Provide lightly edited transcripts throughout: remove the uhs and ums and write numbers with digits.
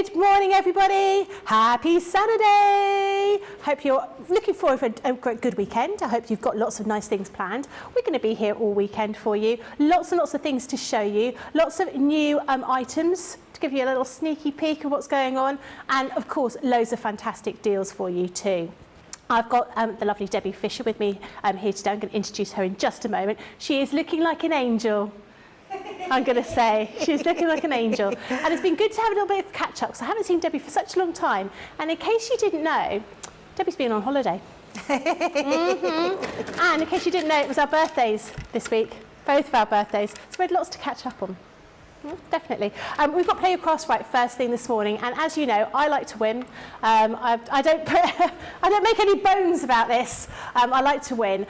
Good morning, everybody. Happy Saturday. Hope you're looking forward for a good weekend. I hope you've got lots of nice things planned. We're going to be here all weekend for you. Lots and lots of things to show you. Lots of new items to give you a little sneaky peek of what's going on. And of course, loads of fantastic deals for you too. I've got the lovely Debbie Fisher with me here today. I'm going to introduce her in just a moment. She is looking like an angel. I'm going to say she's looking like an angel, and it's been good to have a little bit of catch up because I haven't seen Debbie for such a long time. And in case you didn't know, Debbie's been on holiday. And in case you didn't know, it was our birthdays this week, both of our birthdays, so we had lots to catch up on. Definitely. We've got Play Your Crafts Right first thing this morning, and as you know, I like to win. I don't make any bones about this. I like to win.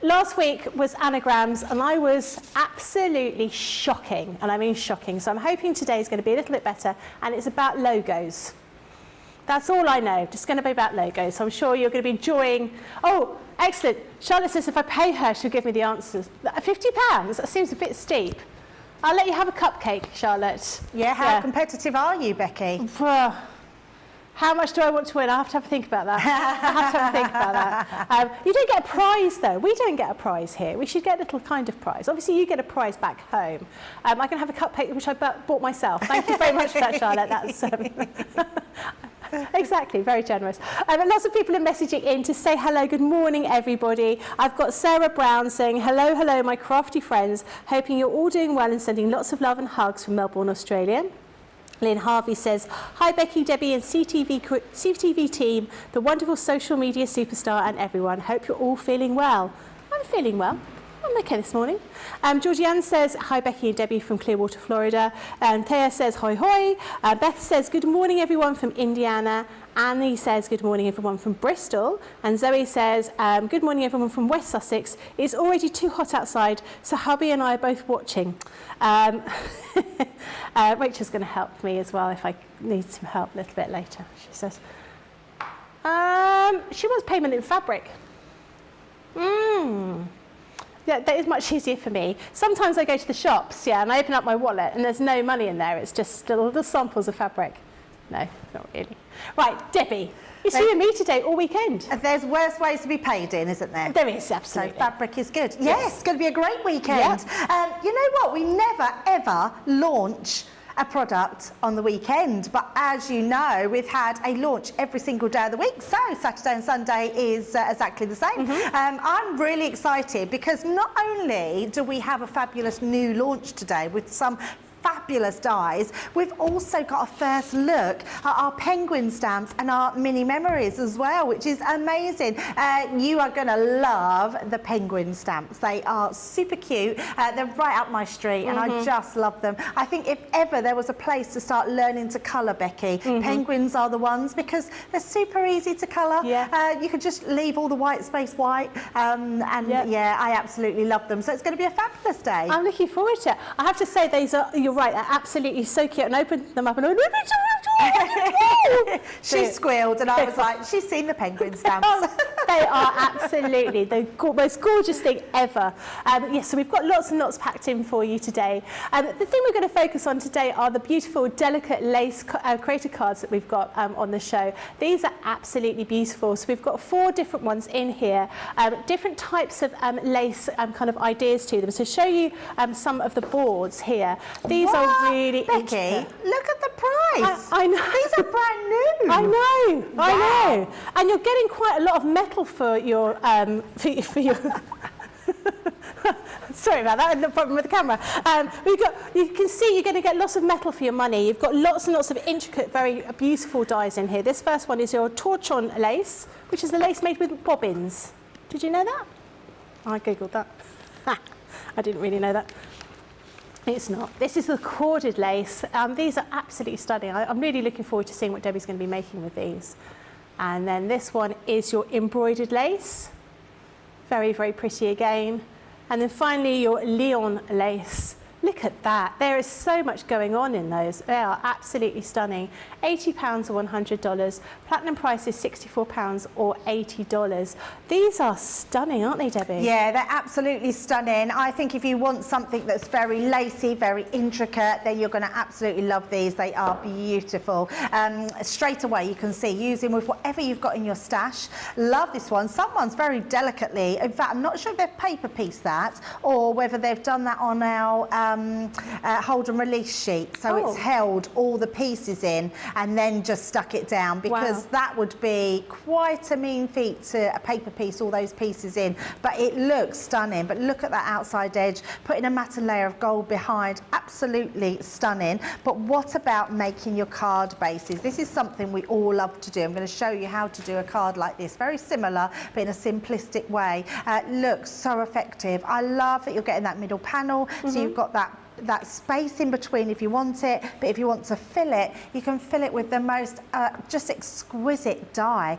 Last week was anagrams, and I was absolutely shocking, and I mean shocking. So I'm hoping today is going to be a little bit better, and it's about logos. That's all I know, just going to be about logos. So I'm sure you're going to be enjoying. Oh, excellent. Charlotte says if I pay her, she'll give me the answers. £50? That seems a bit steep. I'll let you have a cupcake, Charlotte. Yeah, how competitive are you, Becky? How much do I want to win? I have to have a think about that. I have to have a think about that. You don't get a prize, though. We don't get a prize here. We should get a little kind of prize. Obviously, you get a prize back home. I can have a cupcake, which I bought myself. Thank you very much for that, Charlotte. That's exactly, very generous. Lots of people are messaging in to say hello, good morning, everybody. I've got Sarah Brown saying, hello, hello, my crafty friends. Hoping you're all doing well and sending lots of love and hugs from Melbourne, Australia. Lynn Harvey says, hi Becky, Debbie and CTV team, the wonderful social media superstar and everyone. Hope you're all feeling well. I'm feeling well. I'm okay this morning. Georgianne says, hi Becky and Debbie from Clearwater, Florida. Thea says, hoi hoi. Beth says, good morning everyone from Indiana. Annie says, good morning everyone from Bristol. And Zoe says, good morning everyone from West Sussex. It's already too hot outside, so hubby and I are both watching. Rachel's going to help me as well if I need some help a little bit later, she says. She wants payment in fabric. Yeah, that is much easier for me. Sometimes I go to the shops, and I open up my wallet and there's no money in there. It's just little samples of fabric. No, not really. Right, Debbie, it's you and me today all weekend. There's worse ways to be paid in, isn't there? There is, absolutely. So fabric is good. Yes, it's going to be a great weekend. Yep. You know what? We never, ever launch a product on the weekend, but as you know, we've had a launch every single day of the week, so Saturday and Sunday is exactly the same. I'm really excited because not only do we have a fabulous new launch today with some fabulous dies, we've also got a first look at our penguin stamps and our mini memories as well, which is amazing. You are going to love the penguin stamps. They are super cute. They're right up my street and I just love them. I think if ever there was a place to start learning to colour, Becky, penguins are the ones because they're super easy to colour. You could just leave all the white space white yeah, I absolutely love them. So it's going to be a fabulous day. I'm looking forward to it. I have to say, these are, you're right, they're absolutely so cute, and I opened them up and I went, she squealed and I was like, she's seen the penguin stamps. They are absolutely the most gorgeous thing ever. Yes, so we've got lots and lots packed in for you today. The thing we're going to focus on today are the beautiful, delicate lace creator cards that we've got on the show. These are absolutely beautiful. So we've got 4 different ones in here, different types of lace kind of ideas to them. So show you some of the boards here. These are really Becky, intricate. Look at the price. I know. These are brand new. I know. Wow. I know. And you're getting quite a lot of metal for your for your sorry about that, no problem with the camera. You can see you're going to get lots of metal for your money. You've got lots and lots of intricate, very beautiful dies in here. This first one is your torchon lace, which is the lace made with bobbins. Did you know that? I googled that. I didn't really know that. It's not. This is the corded lace. These are absolutely stunning. I'm really looking forward to seeing what Debbie's going to be making with these. And then this one is your embroidered lace. Very, very pretty again. And then finally your Leon lace. Look at that. There is so much going on in those. They are absolutely stunning. £80 or $100. Platinum price is £64 or $80. These are stunning, aren't they, Debbie? Yeah, they're absolutely stunning. I think if you want something that's very lacy, very intricate, then you're going to absolutely love these. They are beautiful. Straight away, you can see, using with whatever you've got in your stash. Love this one. Someone's very delicately, in fact, I'm not sure if they've paper pieced that or whether they've done that on our hold and release sheet. So it's held all the pieces in and then just stuck it down, because that would be quite a mean feat to paper piece all those pieces in. But it looks stunning. But look at that outside edge, putting a matte layer of gold behind, absolutely stunning. But what about making your card bases? This is something we all love to do. I'm going to show you how to do a card like this, very similar but in a simplistic way. Looks so effective. I love that you're getting that middle panel, so you've got that space in between if you want it, but if you want to fill it, you can fill it with the most just exquisite die.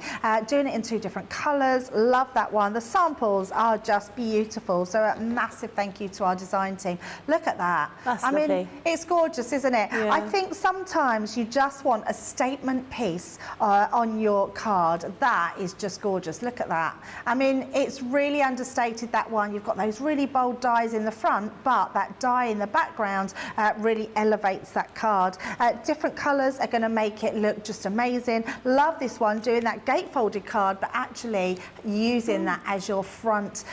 Doing it in 2 different colours, love that one. The samples are just beautiful, so a massive thank you to our design team. Look at that. That's I lovely. mean, it's gorgeous, isn't it? Yeah. I think sometimes you just want a statement piece on your card. That is just gorgeous. Look at that. I mean, it's really understated, that one. You've got those really bold dies in the front, but that die in the background really elevates that card. Different colours are going to make it look just amazing. Love this one, doing that gatefolded card, but actually using that as your front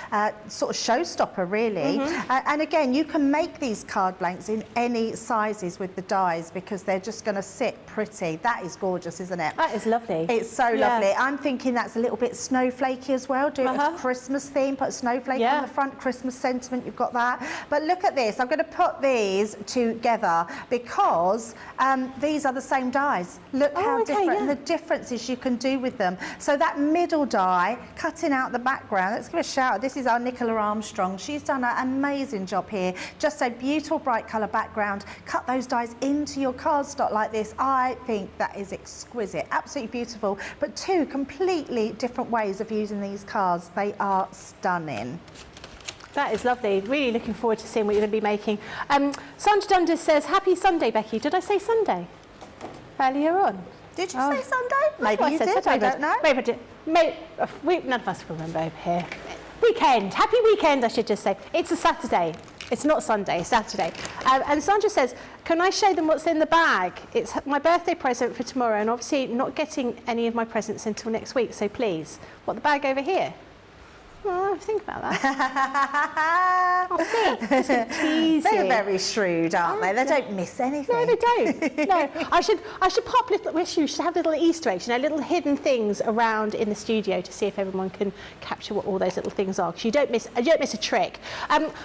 sort of showstopper, really. And again, you can make these card blanks in any sizes with the dies, because they're just going to sit pretty. That is gorgeous, isn't it? That is lovely. It's so lovely. I'm thinking that's a little bit snowflakey as well. Do it with a Christmas theme, put a snowflake on the front, Christmas sentiment, you've got that. But look at this. I'm going to put these together because these are the same dies. Look how different, the differences you can do with them. So that middle die, cutting out the background, let's give a shout out. This is our Nicola Armstrong. She's done an amazing job here. Just a beautiful bright colour background. Cut those dies into your cardstock like this. I think that is exquisite, absolutely beautiful. But 2 completely different ways of using these cards. They are stunning. That is lovely. Really looking forward to seeing what you're going to be making. Sandra Dundas says, happy Sunday, Becky. Did I say Sunday earlier on? Did you say Sunday? Maybe you did, Saturday, I don't know. Maybe I did. None of us will remember over here. Weekend. Happy weekend, I should just say. It's a Saturday. It's not Sunday, it's Saturday. And Sandra says, can I show them what's in the bag? It's my birthday present for tomorrow, and obviously not getting any of my presents until next week, so please. What, the bag over here? Well, think about that. I'll see. They're very shrewd, aren't they? They don't miss anything. No, they don't. No, I should pop little. You should have little Easter eggs, little hidden things around in the studio to see if everyone can capture what all those little things are. Because you don't miss a trick.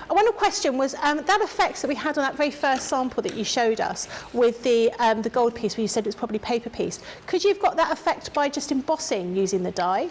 One question was that effects that we had on that very first sample that you showed us with the gold piece, where you said it was probably paper pieced. Could you have got that effect by just embossing using the die?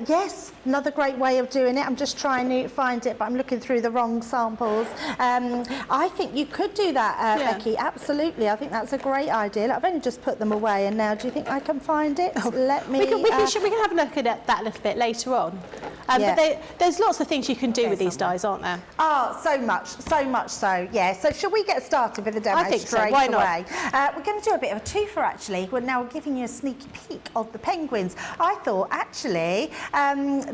Yes, another great way of doing it. I'm just trying to find it, but I'm looking through the wrong samples. I think you could do that, Becky, absolutely. I think that's a great idea. I've only just put them away, and now do you think I can find it? Let me... We can have a look at that a little bit later on. But there's lots of things you can do with these dies, aren't there? Oh, so much so, yeah. So shall we get started with the demo straight Why away? We're going to do a bit of a twofer, actually. We're now giving you a sneaky peek of the penguins. I thought, actually,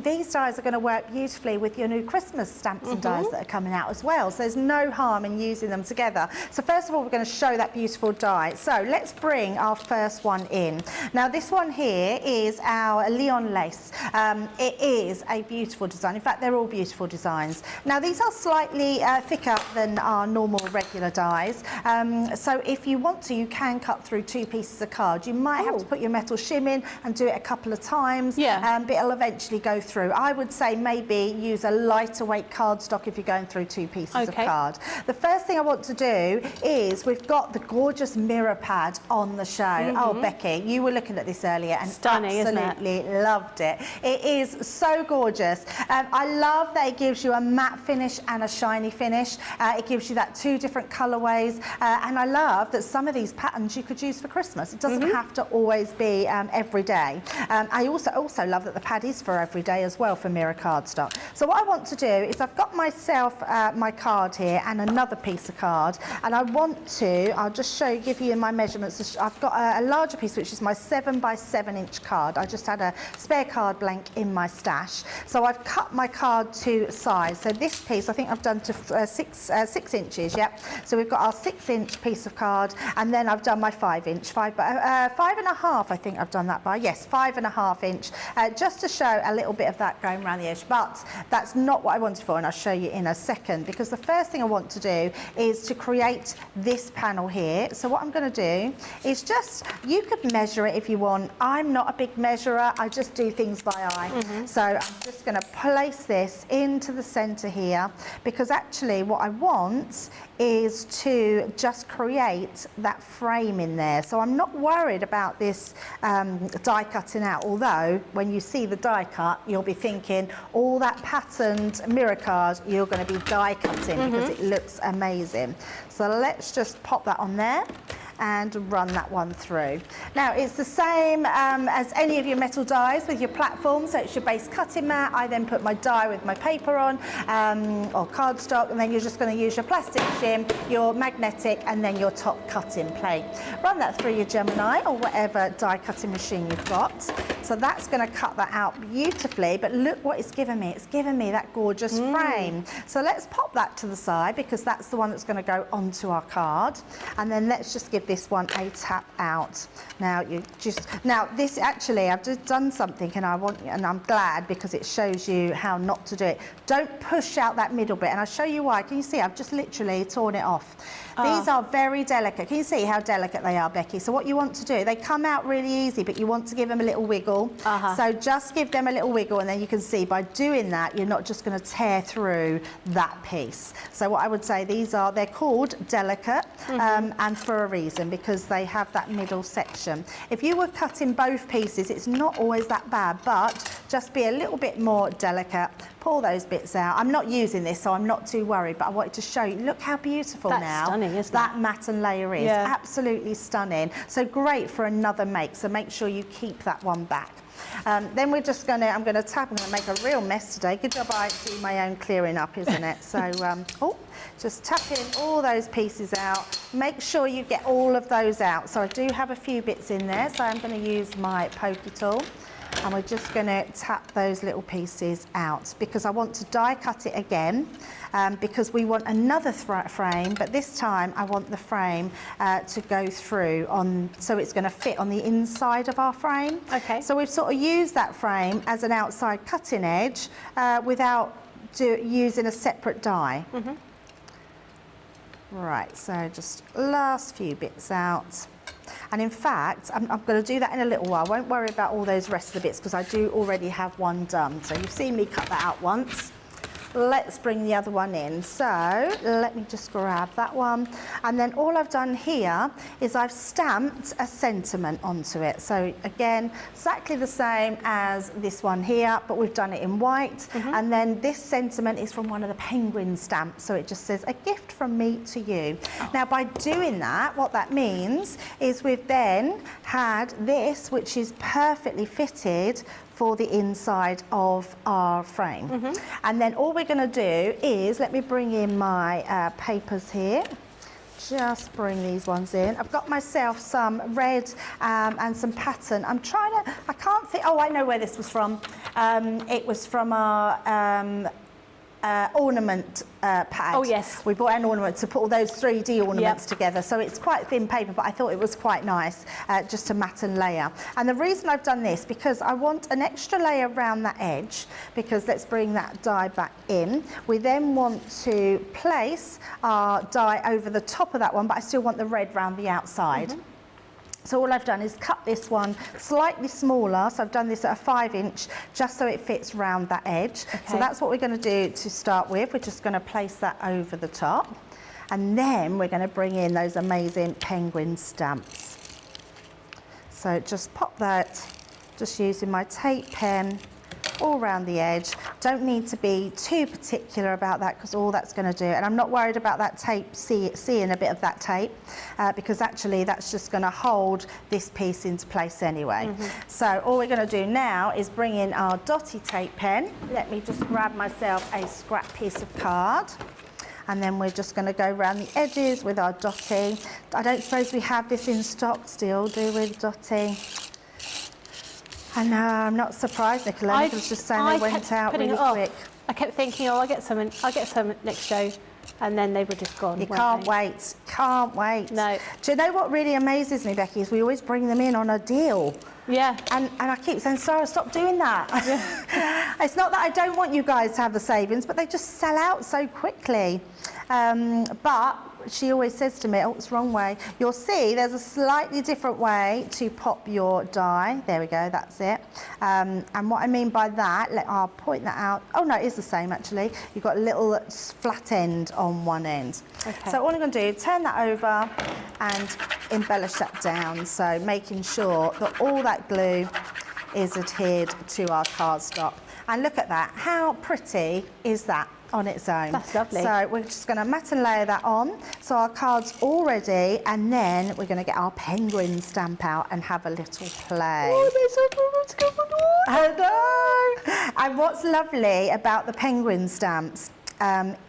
these dies are going to work beautifully with your new Christmas stamps and dies that are coming out as well. So there's no harm in using them together. So first of all, we're going to show that beautiful die. So let's bring our first one in. Now, this one here is our Leon lace. It is a beautiful design. In fact, they're all beautiful designs. Now, these are slightly thicker than our normal regular dies. So if you want to, you can cut through 2 pieces of card. You might have to put your metal shim in and do it a couple of times, but it'll eventually go through. I would say maybe use a lighter weight cardstock if you're going through 2 pieces of card. The first thing I want to do is we've got the gorgeous mirror pad on the show. Oh, Becky, you were looking at this earlier and stunning, absolutely loved it. It is so gorgeous. gorgeous. I love that it gives you a matte finish and a shiny finish. It gives you that 2 different colorways, and I love that some of these patterns you could use for Christmas. It doesn't have to always be every day. I also love that the pad is for every day as well for mirror cardstock. So what I want to do is I've got myself my card here and another piece of card, and I want to, I'll just give you my measurements. I've got a larger piece, which is my 7 by 7 inch card. I just had a spare card blank in my stash, so I've cut my card to size. So this piece I think I've done to 6 inches. Yep. So we've got our 6 inch piece of card, and then I've done my 5 inch, 5.5. I think I've done that by, yes, 5.5 inch, just to show a little bit of that going around the edge. But that's not what I wanted for, and I'll show you in a second, because the first thing I want to do is to create this panel here. So what I'm going to do is just, you could measure it if you want. I'm not a big measurer, I just do things by eye. So I'm just going to place this into the center here, because actually what I want is to just create that frame in there. So I'm not worried about this die cutting out, although when you see the die cut, you'll be thinking all that patterned mirror card, you're going to be die cutting because it looks amazing. So let's just pop that on there and run that one through. Now it's the same as any of your metal dies with your platform, so it's your base cutting mat. I then put my die with my paper on, or cardstock, and then you're just going to use your plastic shim, your magnetic, and then your top cutting plate. Run that through your Gemini or whatever die cutting machine you've got. So that's going to cut that out beautifully, but look what it's given me. It's given me that gorgeous frame. So let's pop that to the side, because that's the one that's going to go onto our card. And then let's just give this one a tap out. Now this actually, I've just done something, and I'm glad, because it shows you how not to do it. Don't push out that middle bit, and I'll show you why. Can you see I've just literally torn it off? These are very delicate. Can you see how delicate they are, Becky? So what you want to do, they come out really easy, but you want to give them a little wiggle. So just give them a little wiggle, and then you can see by doing that, you're not just going to tear through that piece. So what I would say, they're called delicate, and for a reason, because they have that middle section. If you were cutting both pieces, it's not always that bad, but just be a little bit more delicate. Pull those bits out. I'm not using this, so I'm not too worried, but I wanted to show you, look how beautiful now. That's stunning, isn't that it? matte and layer is. Yeah. Absolutely stunning. So great for another make, so make sure you keep that one back. Then we're just going to, I'm going to make a real mess today. Good job I do my own clearing up, isn't it? So, just tapping all those pieces out. Make sure you get all of those out. So I do have a few bits in there, so I'm going to use my pokey tool. And we're just going to tap those little pieces out, because I want to die cut it again, because we want another frame, but this time I want the frame to go through so it's going to fit on the inside of our frame. Okay. So we've sort of used that frame as an outside cutting edge without using a separate die. Right, so just last few bits out. And in fact, I'm going to do that in a little while. I won't worry about all those rest of the bits, because I do already have one done. So you've seen me cut that out once. Let's bring the other one in. So let me just grab that one. And then all I've done here is I've stamped a sentiment onto it. So again, exactly the same as this one here, but we've done it in white. And then this sentiment is from one of the penguin stamps. So it just says, a gift from me to you. Now by doing that, what that means is we've then had this, which is perfectly fitted for the inside of our frame. And then all we're going to do is, let me bring in my papers here. Just bring these ones in. I've got myself some red and some pattern. I can't think, I know where this was from. It was from our ornament pad. Oh yes. We bought an ornament to put all those 3D ornaments together. So it's quite thin paper, but I thought it was quite nice just to matte and layer. And the reason I've done this, because I want an extra layer around that edge, because let's bring that die back in. We then want to place our die over the top of that one, but I still want the red round the outside. So all I've done is cut this one slightly smaller. So I've done this at a 5 inch, just so it fits round that edge. So that's what we're going to do to start with. We're just going to place that over the top. And then we're going to bring in those amazing penguin stamps. So just pop that, just using my tape pen, all around the edge. Don't need to be too particular about that because all that's going to do, and I'm not worried about that tape, seeing a bit of that tape, because actually that's just going to hold this piece into place anyway. So all we're going to do now is bring in our dotty tape pen. Let me just grab myself a scrap piece of card. And then we're just going to go around the edges with our dotting. I don't suppose we have this in stock still, do we, dotting? I know, I'm not surprised, Nicola. Nicola's just saying they went out really quick. I kept thinking, oh, I'll get some next show, and then they were just gone. You can't wait, can't wait. No. Do you know what really amazes me, Becky, is we always bring them in on a deal. Yeah. And I keep saying, Sarah, stop doing that. It's not that I don't want you guys to have the savings, but they just sell out so quickly. But she always says to me, oh, it's the wrong way. You'll see there's a slightly different way to pop your die. There we go, that's it. And what I mean by that, I'll point that out. Oh no, it is the same actually. You've got a little flat end on one end. Okay. So all I'm going to do is turn that over and embellish that down. So making sure that all that glue is adhered to our cardstock. And look at that, how pretty is that on its own? That's lovely. So we're just going to mat and layer that on. So our card's all ready, and then we're going to get our penguin stamp out and have a little play. Oh, they're so cool. Let's go for it. I know. And what's lovely about the penguin stamps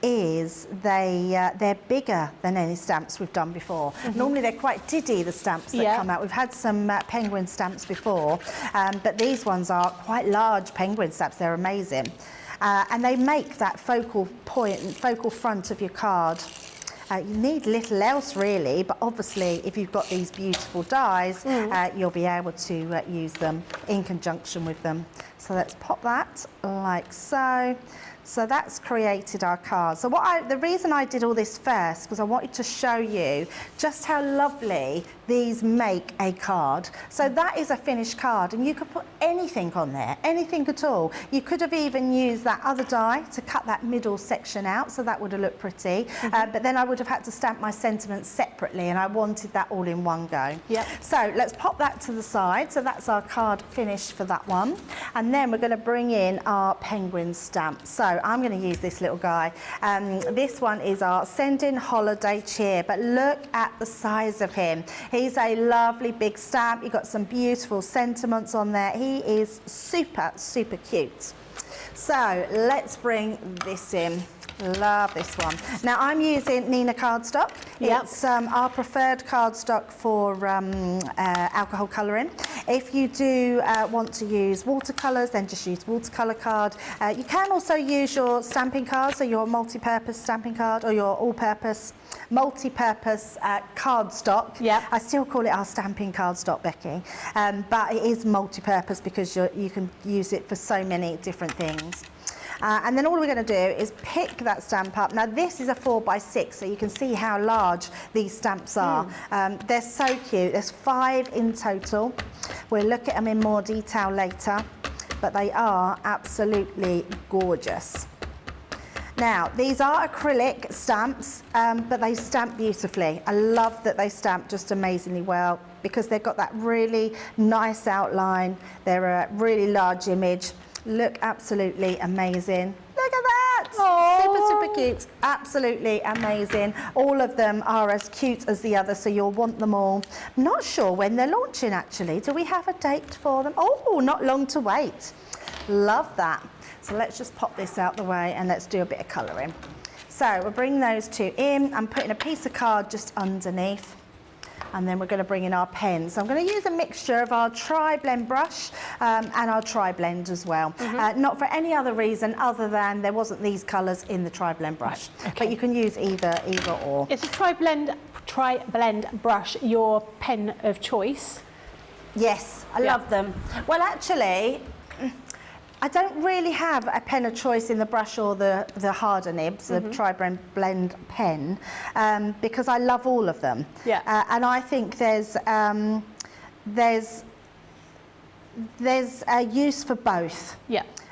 is they're bigger than any stamps we've done before. Normally they're quite diddy, the stamps that come out. We've had some penguin stamps before, but these ones are quite large penguin stamps. They're amazing. And they make that focal front of your card. You need little else really, but obviously if you've got these beautiful dies, you'll be able to use them in conjunction with them. So let's pop that like so. So that's created our card. So the reason I did all this first, because I wanted to show you just how lovely these make a card. So that is a finished card, and you could put anything on there, anything at all. You could have even used that other die to cut that middle section out, so that would have looked pretty. But then I would have had to stamp my sentiments separately, and I wanted that all in one go. So let's pop that to the side. So that's our card finished for that one. And then we're going to bring in our penguin stamp. So I'm going to use this little guy. This one is our Sending Holiday Cheer, but look at the size of him. He's a lovely big stamp. You've got some beautiful sentiments on there. He is super, super cute. So let's bring this in. Love this one. Now I'm using Nina cardstock. It's our preferred cardstock for alcohol colouring. If you do want to use watercolours, then just use watercolour card. You can also use your stamping card, so your multi-purpose stamping card or your all-purpose multi-purpose cardstock. I still call it our stamping cardstock, Becky, but it is multi-purpose because you can use it for so many different things. And then all we're going to do is pick that stamp up. Now this is a 4x6, so you can see how large these stamps are. They're so cute. There's 5 in total. We'll look at them in more detail later, but they are absolutely gorgeous. Now, these are acrylic stamps, but they stamp beautifully. I love that they stamp just amazingly well because they've got that really nice outline. They're a really large image. Look absolutely amazing. Look at that! Aww. Super, super cute. Absolutely amazing. All of them are as cute as the other, so you'll want them all. I'm not sure when they're launching, actually. Do we have a date for them? Oh, not long to wait. Love that. So let's just pop this out the way and let's do a bit of colouring. So we'll bring those two in. I'm putting a piece of card just underneath. And then we're going to bring in our pens. So I'm going to use a mixture of our tri-blend brush and our tri-blend as well. Not for any other reason other than there wasn't these colours in the tri-blend brush. But you can use either or. Is a tri-blend brush your pen of choice? Yes, I love them. Well, actually, I don't really have a pen of choice in the brush or the harder nibs, the tri-blend pen, because I love all of them. And I think there's a use for both.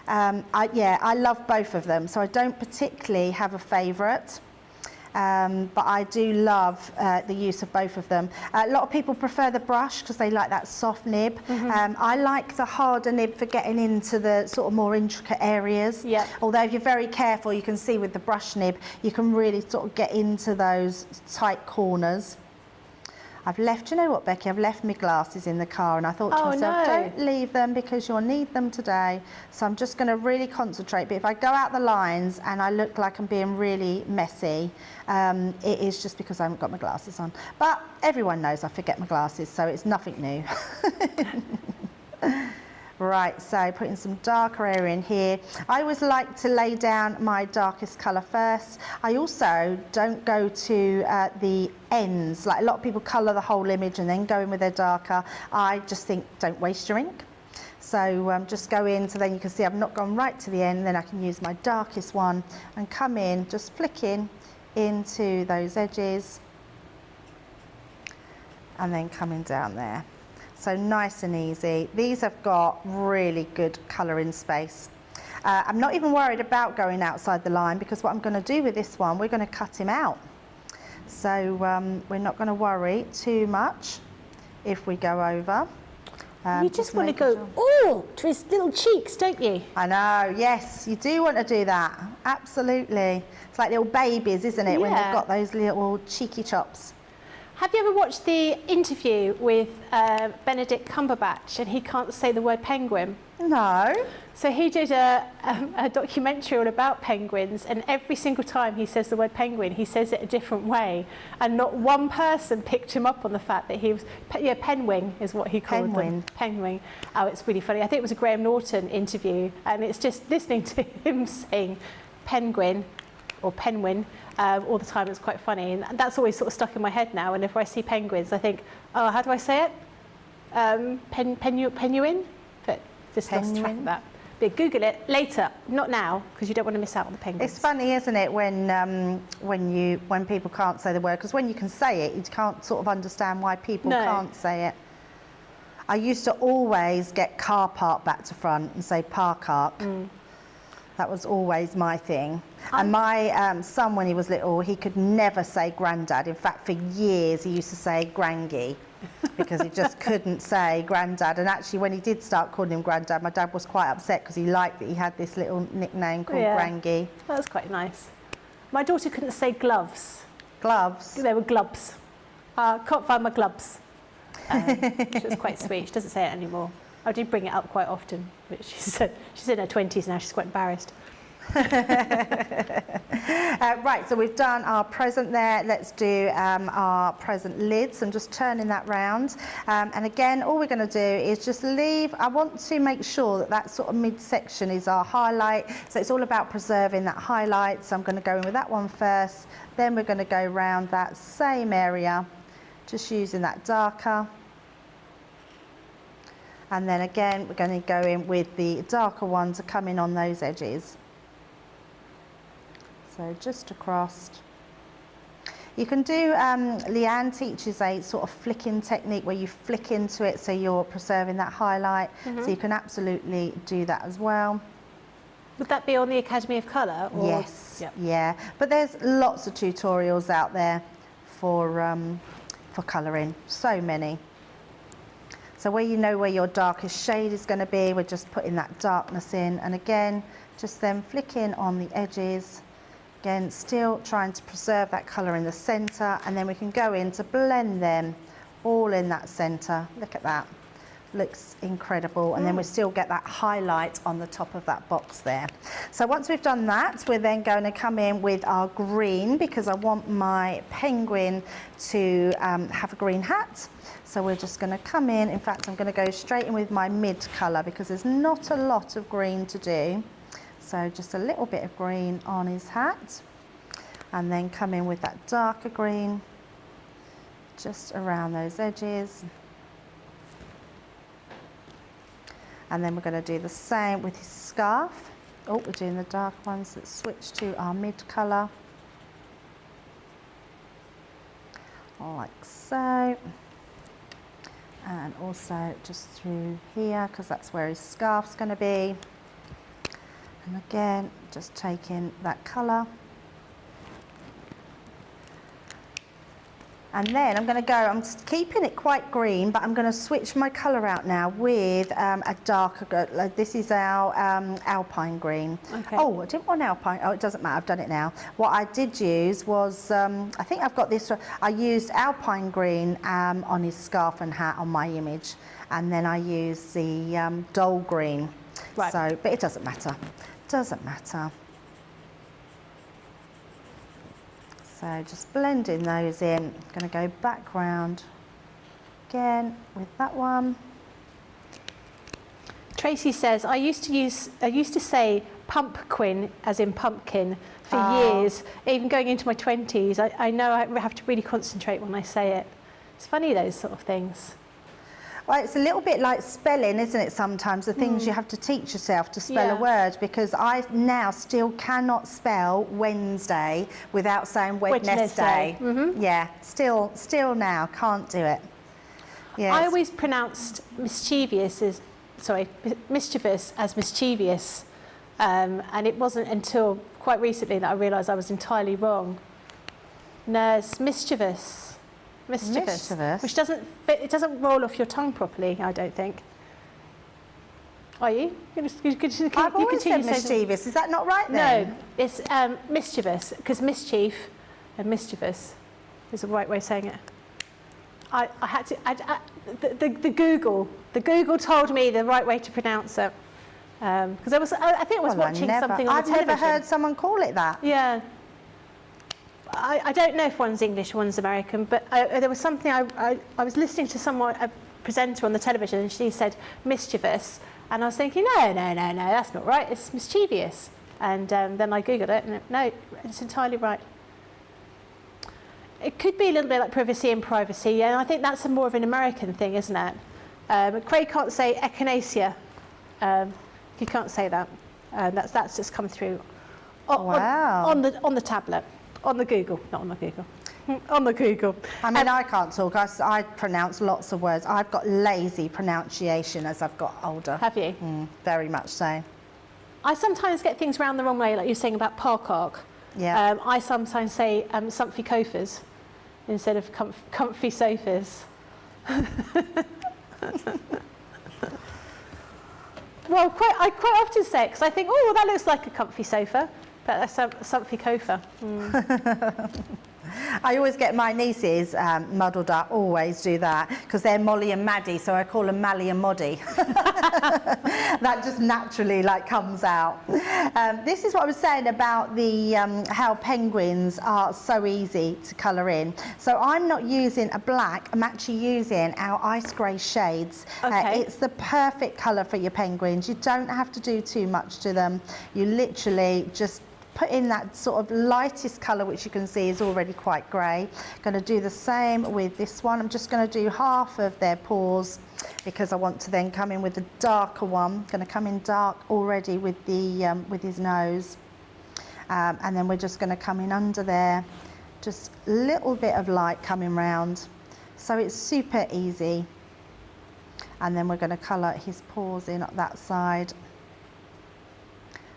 I love both of them, so I don't particularly have a favourite. but I do love the use of both of them. A lot of people prefer the brush because they like that soft nib. I like the harder nib for getting into the sort of more intricate areas. Yep. Although if you're very careful, you can see with the brush nib, you can really sort of get into those tight corners. I've left, you know what, Becky, I've left my glasses in the car, and I thought to myself, don't leave them because you'll need them today. So I'm just going to really concentrate. But if I go out the lines and I look like I'm being really messy, it is just because I haven't got my glasses on. But everyone knows I forget my glasses, so it's nothing new. Right, so putting some darker area in here. I always like to lay down my darkest colour first. I also don't go to the ends. Like a lot of people colour the whole image and then go in with their darker. I just think don't waste your ink. So just go in, so then you can see I've not gone right to the end, then I can use my darkest one and come in, just flicking into those edges and then coming down there. So nice and easy. These have got really good colouring space. I'm not even worried about going outside the line because what I'm going to do with this one, we're going to cut him out. So we're not going to worry too much if we go over. You just want to go, oh, to his little cheeks, don't you? I know, yes, you do want to do that. Absolutely. It's like little babies, isn't it, when they've got those little cheeky chops. Have you ever watched the interview with Benedict Cumberbatch and he can't say the word penguin? No. So he did a documentary all about penguins, and every single time he says the word penguin, he says it a different way. And not one person picked him up on the fact that he was, penguin is what he called them. Penguin. Oh, it's really funny. I think it was a Graham Norton interview, and it's just listening to him saying penguin or penguin all the time. It's quite funny, and that's always sort of stuck in my head now. Whenever I see penguins, I think, oh, how do I say it? Penguin? But just lost track of that. But Google it later, not now, because you don't want to miss out on the penguins. It's funny, isn't it, when people can't say the word, because when you can say it, you can't sort of understand why people can't say it. I used to always get car park back to front and say park arc. That was always my thing. And my son, when he was little, he could never say granddad. In fact, for years, he used to say grangy because he just couldn't say granddad. And actually, when he did start calling him granddad, my dad was quite upset because he liked that he had this little nickname called Grangy. That was quite nice. My daughter couldn't say gloves. Gloves? They were glubs. Can't find my glubs. She was quite sweet. She doesn't say it anymore. I do bring it up quite often, but she's in her 20s now, she's quite embarrassed. Right, so we've done our present there. Let's do our present lids. I'm just turning that round. And again, all we're going to do is just leave. I want to make sure that that sort of midsection is our highlight. So it's all about preserving that highlight. So I'm going to go in with that one first. Then we're going to go around that same area, just using that darker. And then again, we're going to go in with the darker one to come in on those edges. So just across. You can do, Leanne teaches a sort of flicking technique where you flick into it so you're preserving that highlight. So you can absolutely do that as well. Would that be on the Academy of Colour? Or? Yes, yeah. But there's lots of tutorials out there for colouring, so many. So where you know where your darkest shade is going to be, we're just putting that darkness in. And again, just then flicking on the edges. Again, still trying to preserve that colour in the centre. And then we can go in to blend them all in that centre. Look at that. Looks incredible. And then we still get that highlight on the top of that box there. So once we've done that, we're then going to come in with our green, because I want my penguin to have a green hat. So we're just going to come in fact, I'm going to go straight in with my mid colour because there's not a lot of green to do. So just a little bit of green on his hat. And then come in with that darker green, just around those edges. And then we're going to do the same with his scarf. Oh, we're doing the dark ones. Let's switch to our mid colour. Like so. And also just through here, because that's where his scarf's going to be. And again, just taking that colour And then I'm going to go, I'm keeping it quite green, but I'm going to switch my colour out now with a darker, this is our alpine green. Okay. Oh, I didn't want alpine, oh, it doesn't matter, I've done it now. What I did use was, I think I've got this, I used alpine green on his scarf and hat on my image. And then I used the dull green. Right. So, but it doesn't matter, doesn't matter. So just blending those in. Going to go back round again with that one. Tracy says, I used to say pumpkin as in pumpkin for years, even going into my 20s. I know I have to really concentrate when I say it. It's funny, those sort of things. Well, it's a little bit like spelling, isn't it, sometimes, the things you have to teach yourself to spell a word, because I now still cannot spell Wednesday without saying Wednesday. Yeah, still now, can't do it. Yeah. I always pronounced mischievous as mischievous, and it wasn't until quite recently that I realised I was entirely wrong. No, it's mischievous. Mischievous, which doesn't fit, it doesn't roll off your tongue properly, I don't think. Are you? I've always said mischievous, is that not right then? No, it's mischievous, because mischief and mischievous is the right way of saying it. I had to, the Google told me the right way to pronounce it. Because I think I was watching something on the television. I've never heard someone call it that. Yeah. I don't know if one's English or one's American, but there was something, I was listening to a presenter on the television, and she said mischievous, and I was thinking, no, that's not right, it's mischievous. And then I Googled it, and no, it's entirely right. It could be a little bit like privacy and privacy, and I think that's more of an American thing, isn't it? Craig can't say echinacea. You can't say that. That's just come through on the tablet. On the Google, not on the Google. On the Google. I mean, I can't talk. I pronounce lots of words. I've got lazy pronunciation as I've got older. Have you? Very much so. I sometimes get things around the wrong way, like you're saying about park. Yeah. I sometimes say somfy cofas instead of comfy sofas. Well, I quite often say it because I think, oh, well, that looks like a comfy sofa. But that's something kofa. I always get my nieces muddled up, always do that, because they're Molly and Maddie, so I call them Mally and Moddy. That just naturally comes out. This is what I was saying about the how penguins are so easy to colour in. So I'm not using a black, I'm actually using our ice grey shades. Okay. It's the perfect colour for your penguins. You don't have to do too much to them. You literally just put in that sort of lightest colour, which you can see is already quite grey. Going to do the same with this one. I'm just going to do half of their paws because I want to then come in with the darker one. Going to come in dark already with the with his nose, and then we're just going to come in under there, just a little bit of light coming round. So it's super easy. And then we're going to colour his paws in at that side.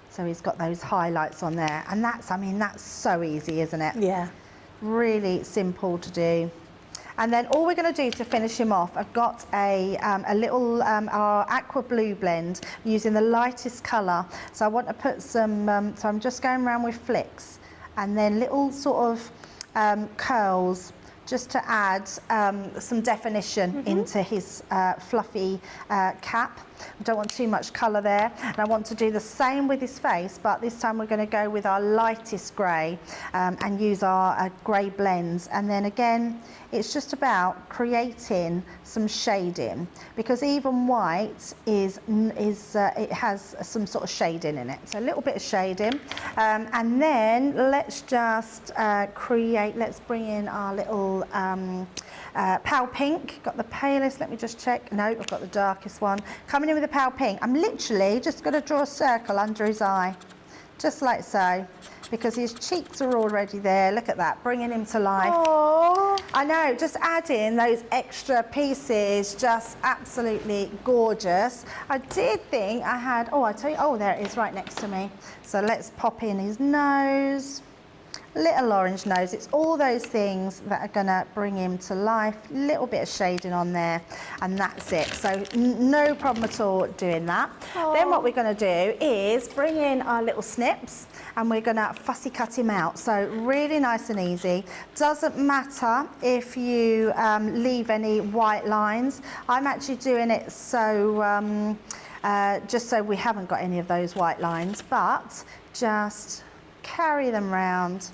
So he's got those highlights on there, and that's so easy, isn't it? Yeah. Really simple to do. And then all we're going to do to finish him off, I've got a little our aqua blue blend using the lightest colour. So I want to put some, so I'm just going around with flicks, and then little sort of curls, just to add some definition into his fluffy cap. I don't want too much colour there. And I want to do the same with his face, but this time we're going to go with our lightest grey and use our grey blends. And then again, it's just about creating some shading, because even white it has some sort of shading in it. So a little bit of shading. And then let's just let's bring in our little pale pink. Got the palest, let me just check. No, I've got the darkest one. Coming in with the pale pink. I'm literally just going to draw a circle under his eye, just like so, because his cheeks are already there. Look at that, bringing him to life. Aww. I know, just adding those extra pieces, just absolutely gorgeous. I did think I had, I tell you, there it is right next to me. So let's pop in his nose. little orange nose. It's all those things that are going to bring him to life. Little bit of shading on there, and that's it. So no problem at all doing that. Aww. Then what we're going to do is bring in our little snips, and we're going to fussy cut him out. So really nice and easy. Doesn't matter if you leave any white lines. I'm actually doing it so just so we haven't got any of those white lines, but just carry them round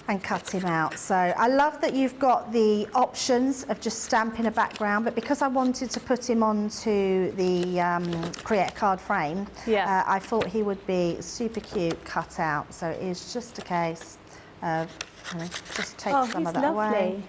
and cut him out. So I love that you've got the options of just stamping a background, but because I wanted to put him onto the Create a Card frame, I thought he would be super cute cut out. So it is just a case of just take some of that away.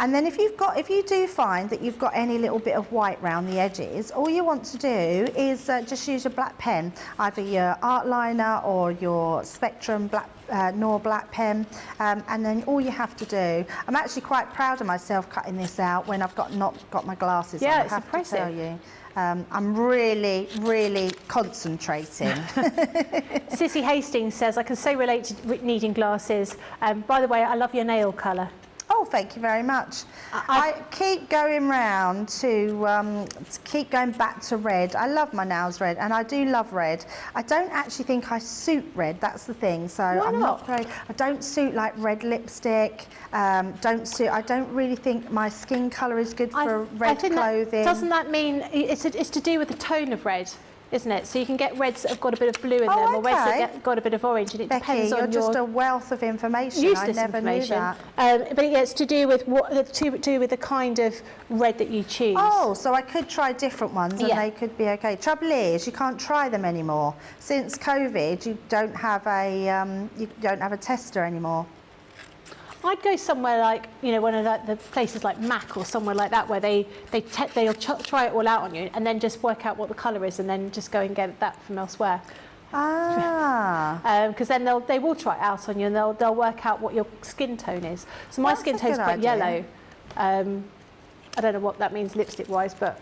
And then if you do find that you've got any little bit of white round the edges, all you want to do is just use your black pen, either your art liner or your Spectrum black Nor black pen, and then all you have to do, I'm actually quite proud of myself cutting this out when I've not got my glasses on. Yeah, I it's have impressive. to tell you. I'm really concentrating. Sissy Hastings says, I can so relate to needing glasses. By the way, I love your nail colour. Oh, thank you very much. I keep going round to keep going back to red. I love my nails red, and I do love red. I don't actually think I suit red. That's the thing. So I'm not very. I don't suit like red lipstick. I don't really think my skin colour is good for red clothing. Doesn't that mean it's to do with the tone of red? Isn't it? So you can get reds that have got a bit of blue in them, or reds that have got a bit of orange, and it Becky, depends on you're just a wealth of information. Useless I never information. knew that. But yeah, it's to do with the kind of red that you choose. Oh, so I could try different ones, and they could be okay. Trouble is, you can't try them anymore. Since COVID, you don't have a tester anymore. I'd go somewhere like, one of the places like MAC or somewhere like that, where they'll try it all out on you and then just work out what the colour is and then just go and get that from elsewhere. Because then they will try it out on you and they'll work out what your skin tone is. So my skin tone is quite yellow. I don't know what that means lipstick-wise, but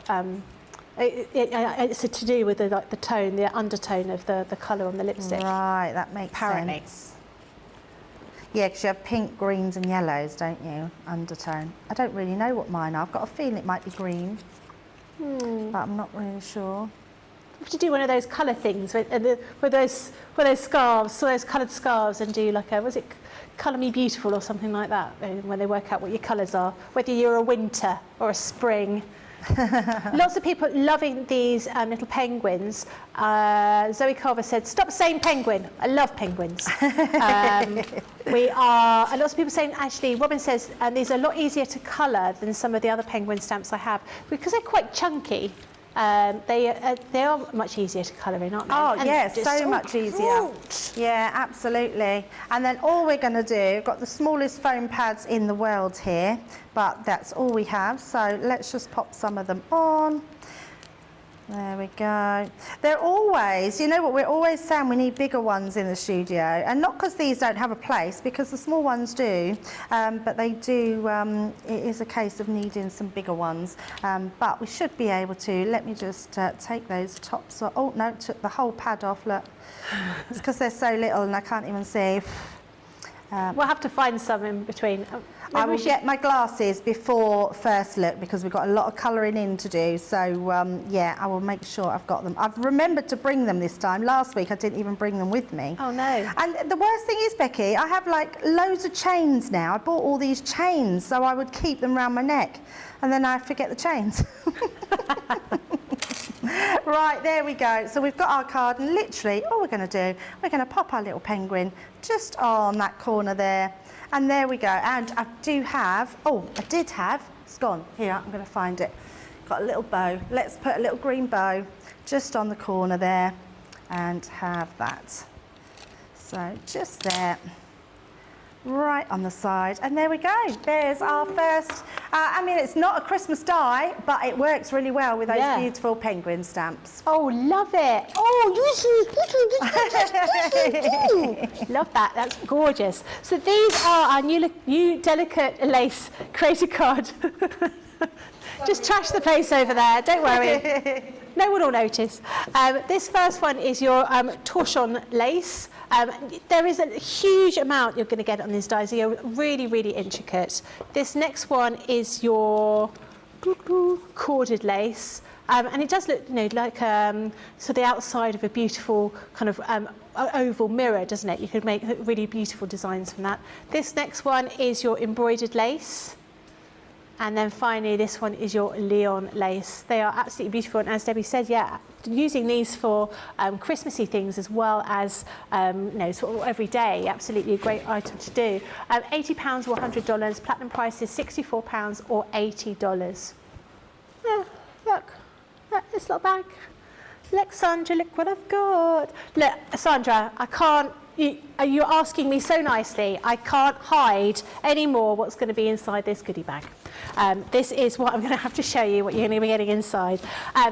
it's to do with the tone, the undertone of the colour on the lipstick. Right, that makes sense. Yeah, because you have pink, greens and yellows, don't you? Undertone. I don't really know what mine are. I've got a feeling it might be green, but I'm not really sure. You have to do one of those colour things with those scarves, those coloured scarves, and do like was it Colour Me Beautiful or something like that, when they work out what your colours are, whether you're a winter or a spring. Lots of people loving these little penguins. Zoe Carver said, stop saying penguin. I love penguins. Lots of people saying, actually, Robin says, these are a lot easier to colour than some of the other penguin stamps I have, because they're quite chunky. They are much easier to colour in, aren't they? Oh, and yeah, so much easier. Yeah, absolutely. And then all we're going to do, we've got the smallest foam pads in the world here, but that's all we have. So let's just pop some of them on. There we go. They're always, you know what, we're always saying we need bigger ones in the studio, and not because these don't have a place, because the small ones do, but they do, it is a case of needing some bigger ones, but we should be able to. Let me just take those tops off. Oh no, took the whole pad off, look. It's because they're so little and I can't even see. We'll have to find some in between. I will get my glasses before first look, because we've got a lot of colouring in to do. So yeah, I will make sure I've got them. I've remembered to bring them this time. Last week I didn't even bring them with me. Oh no. And the worst thing is, Becky, I have like loads of chains now. I bought all these chains so I would keep them around my neck, and then I forget the chains. Right, there we go. So we've got our card, and literally all we're going to do, we're going to pop our little penguin just on that corner there. And there we go. And I did have, it's gone. Here, I'm going to find it. Got a little bow. Let's put a little green bow just on the corner there and have that. So just there. Right on the side, and there we go. There's our first, I mean, it's not a Christmas die, but it works really well with those beautiful penguin stamps. Oh, love it. Oh, love that. That's gorgeous. So these are our new delicate lace Create Card. Just trash the place over there, don't worry. No one will notice. This first one is your torchon lace. There is a huge amount you're going to get on these dies. They're really, really intricate. This next one is your corded lace. And it does look, you know, like so the outside of a beautiful kind of oval mirror, doesn't it? You could make really beautiful designs from that. This next one is your embroidered lace. And then finally, this one is your Leon lace. They are absolutely beautiful. And as Debbie said, yeah, using these for Christmassy things as well as, you know, sort of every day, absolutely a great item to do. £80 or $100. Platinum price is £64 or $80. Yeah, look. This little bag. Look, Sandra, look what I've got. Look, Sandra, I can't, you're asking me so nicely, I can't hide anymore what's going to be inside this goodie bag. This is what I'm going to have to show you, what you're going to be getting inside.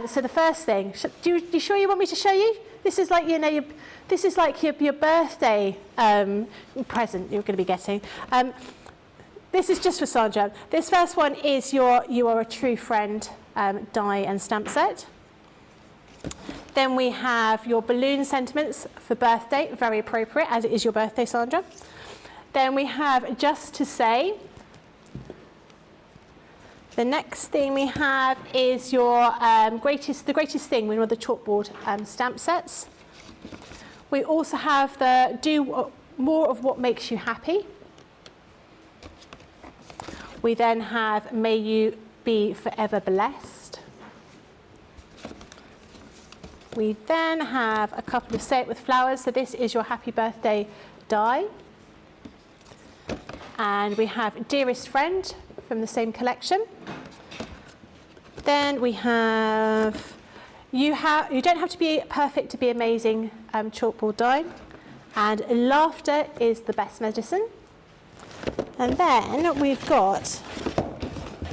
So the first thing, you sure you want me to show you? This is like, you know, this is like your birthday present you're going to be getting. This is just for Sandra. This first one is your You Are a True Friend die and stamp set. Then we have your balloon sentiments for birthday, very appropriate as it is your birthday, Sandra. Then we have Just to Say. The next thing we have is your the greatest thing, one of the chalkboard stamp sets. We also have the Do More of What Makes You Happy. We then have May You Be Forever Blessed. We then have a couple of Say It With Flowers. So this is your Happy Birthday die. And we have Dearest Friend from the same collection. Then we have You Don't Have to Be Perfect to Be Amazing chalkboard die. And Laughter is the Best Medicine. And then we've got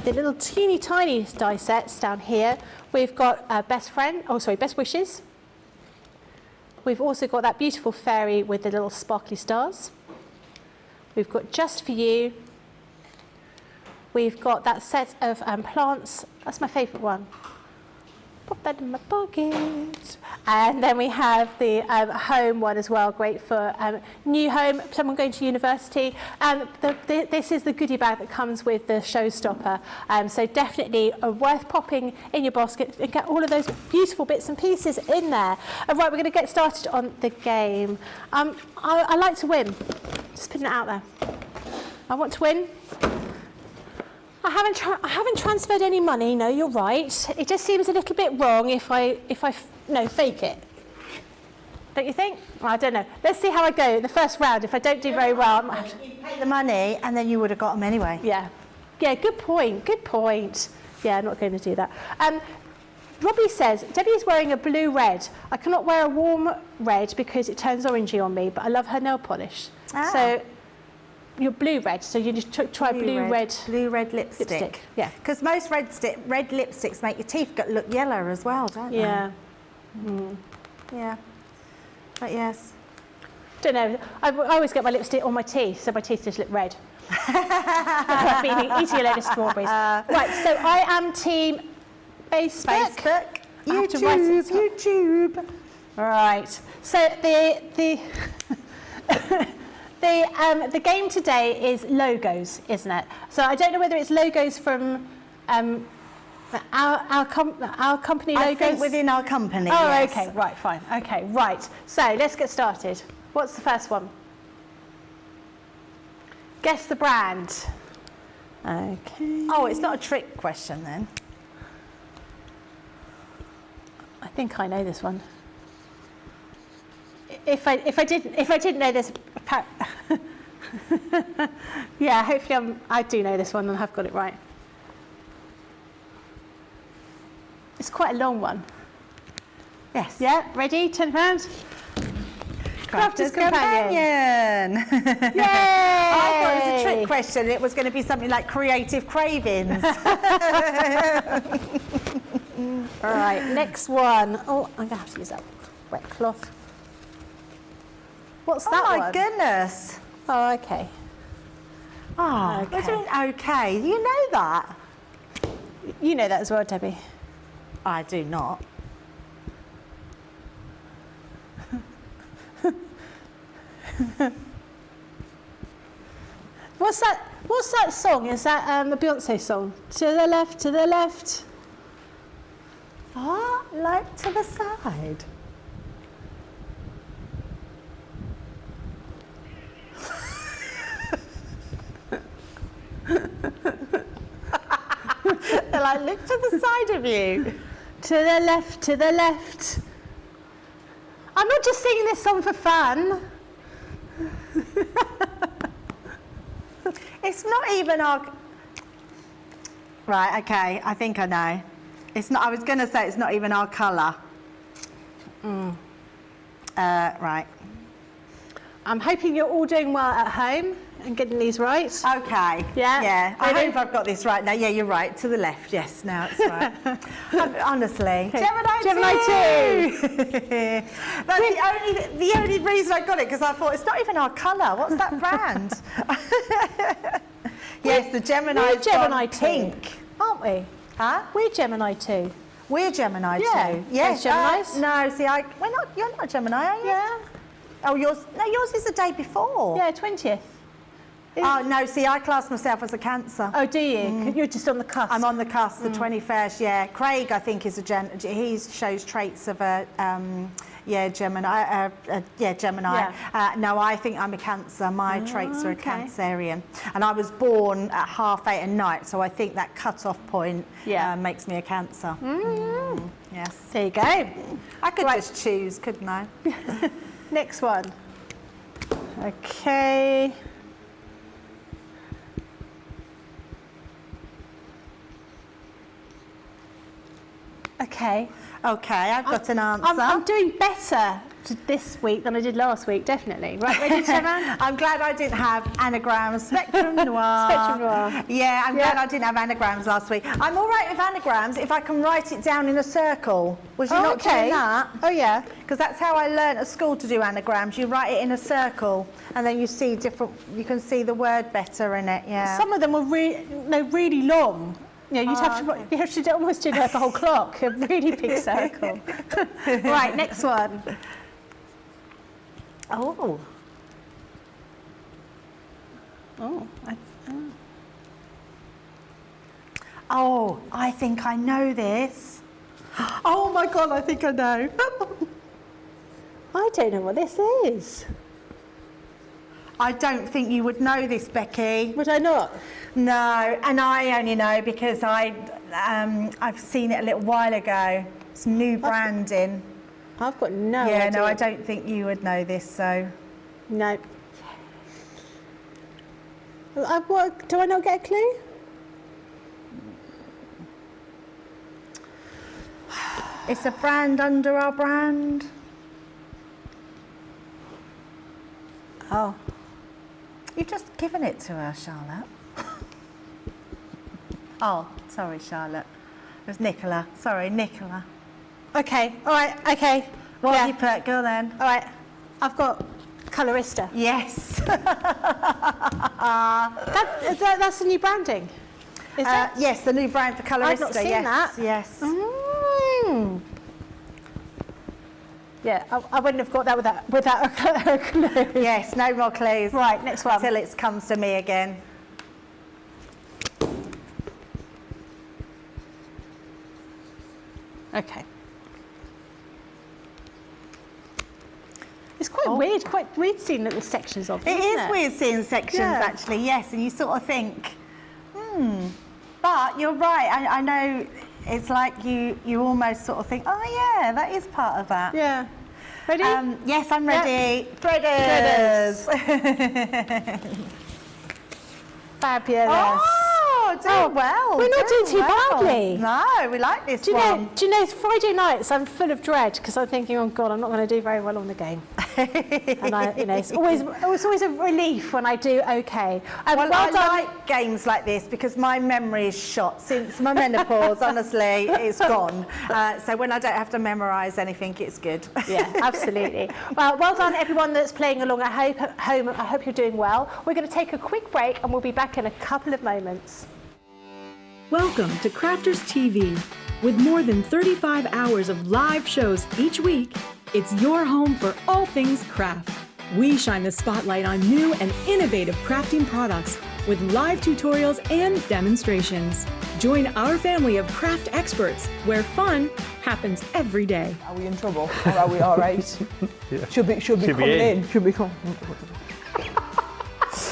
the little teeny tiny die sets down here. We've got Best Wishes. We've also got that beautiful fairy with the little sparkly stars. We've got Just For You. We've got that set of plants. That's my favourite one. Pop that in my pocket. And then we have the home one as well, great for new home, someone going to university. This is the goodie bag that comes with the Showstopper. So definitely worth popping in your basket and get all of those beautiful bits and pieces in there. Right, we're going to get started on the game. I like to win, just putting it out there. I want to win. I haven't transferred any money. No, you're right. It just seems a little bit wrong if I fake it. Don't you think? Well, I don't know. Let's see how I go in the first round. If I don't do very well, I might have to... You'd pay the money and then you would have got them anyway. Yeah. Yeah, good point. Good point. Yeah, I'm not going to do that. Robbie says, Debbie is wearing a blue red. I cannot wear a warm red because it turns orangey on me, but I love her nail polish. Ah. So you're blue red, so you just try blue red. Blue red lipstick. Yeah. Because most red lipsticks make your teeth look yellow as well, don't they? Yeah. Yeah. But yes. Don't know. I always get my lipstick on my teeth, so my teeth just look red. I've been eating a load of strawberries. Right, so I am team Facebook. YouTube. Right. So the game today is logos, isn't it? So I don't know whether it's logos from our company logos. I think within our company. Oh, yes. okay, right, fine. Okay, right. So let's get started. What's the first one? Guess the brand. Okay. Oh, it's not a trick question then. I think I know this one. If I didn't know this, yeah, hopefully I do know this one and have got it right. It's quite a long one. Yes. Yeah, ready? Turn around. Crafter's Companion. Yay! I thought it was a trick question. It was going to be something like Creative Cravings. All right, next one. Oh, I'm going to have to use that wet cloth. What's that one? Oh, my goodness. Oh, okay. Oh, Okay. we're doing okay. You know that? You know that as well, Debbie. I do not. What's that song? Is that a Beyonce song? To the left, to the left. Ah, like to the side. They're like, look to the side of you. To the left, to the left. I'm not just singing this song for fun. It's not even our... Right, okay, I think I know. It's not. I was going to say it's not even our colour. Right. I'm hoping you're all doing well at home and getting these right. Okay. Yeah? Yeah. I Ready? hope I've got this right now. Yeah, you're right. To the left. Yes, now it's right. Honestly. Okay. Gemini 2. That's the only reason I got it, because I thought it's not even our colour. What's that brand? Yes, the Gemini's We're Gemini gone 2, pink. aren't we? Huh? We're Gemini 2. We're Gemini Yeah. too. Yes. Those Geminis? No, see, we're not. You're not a Gemini, are you? Yeah. Oh, yours. No, yours is the day before. Yeah, 20th. Oh no, see, I class myself as a Cancer. Oh, do you? You're just on the cusp. I'm on the cusp, the 21st. Yeah. Craig, I think, is a he shows traits of a Gemini. Gemini. Yeah. No, I think I'm a Cancer. My traits are a okay. Cancerian, and I was born at 8:30 at night, so I think that cut-off point makes me a Cancer. Yes. There you go. I could just choose, couldn't I? Next one. Okay. Okay. Okay, I've got an answer. I'm doing better this week than I did last week, definitely. Right, ready, Sharon? I'm glad I didn't have anagrams. Spectrum Noir. Spectrum Noir. Yeah, I'm glad I didn't have anagrams last week. I'm all right with anagrams if I can write it down in a circle. Was you not doing that? Oh, yeah. Because that's how I learnt at school to do anagrams. You write it in a circle, and then you see you can see the word better in it. Yeah. Some of them were really long. You know, you have to almost do like a whole clock, a really big circle. Right, next one. Oh. Oh, I think I know this. Oh my God, I think I know. I don't know what this is. I don't think you would know this, Becky. Would I not? No, and I only know because I've seen it a little while ago. It's new branding. I've got no idea. Yeah, no, I don't think you would know this, so. No. Do I not get a clue? It's a brand under our brand. Oh. You've just given it to her, Charlotte. Oh, sorry, Charlotte. It was Nicola. Sorry, Nicola. Okay, all right, okay. What have you put? Go then. All right, I've got Colorista. Yes. That's the new branding. Is it? Yes, the new brand for Colorista. I've not seen that. Yes. Mm. Yeah, I wouldn't have got that without a clue. Yes, no more clues. Right, next one. Until it comes to me again. Okay. It's quite weird seeing little sections of them, It isn't is weird seeing sections, actually, yes, and you sort of think, But you're right, I know it's like you almost sort of think, oh yeah, that is part of that. Yeah. Ready? Yes, I'm ready. Yep. Threaders. Fabulous. Oh, doing well. We're not doing too badly. No, we like this Do you one. know, Friday nights I'm full of dread because I'm thinking, oh God, I'm not going to do very well on the game. And it's always a relief when I do okay. Well, I like games like this because my memory is shot since my menopause. Honestly, it's gone. So when I don't have to memorise anything, it's good. Yeah, absolutely. Well done everyone that's playing along at home. I hope you're doing well. We're going to take a quick break and we'll be back in a couple of moments. Welcome to Crafters TV. With more than 35 hours of live shows each week, it's your home for all things craft. We shine the spotlight on new and innovative crafting products with live tutorials and demonstrations. Join our family of craft experts where fun happens every day. Are we in trouble or are we all right? Yeah. Should be coming in. Should be coming.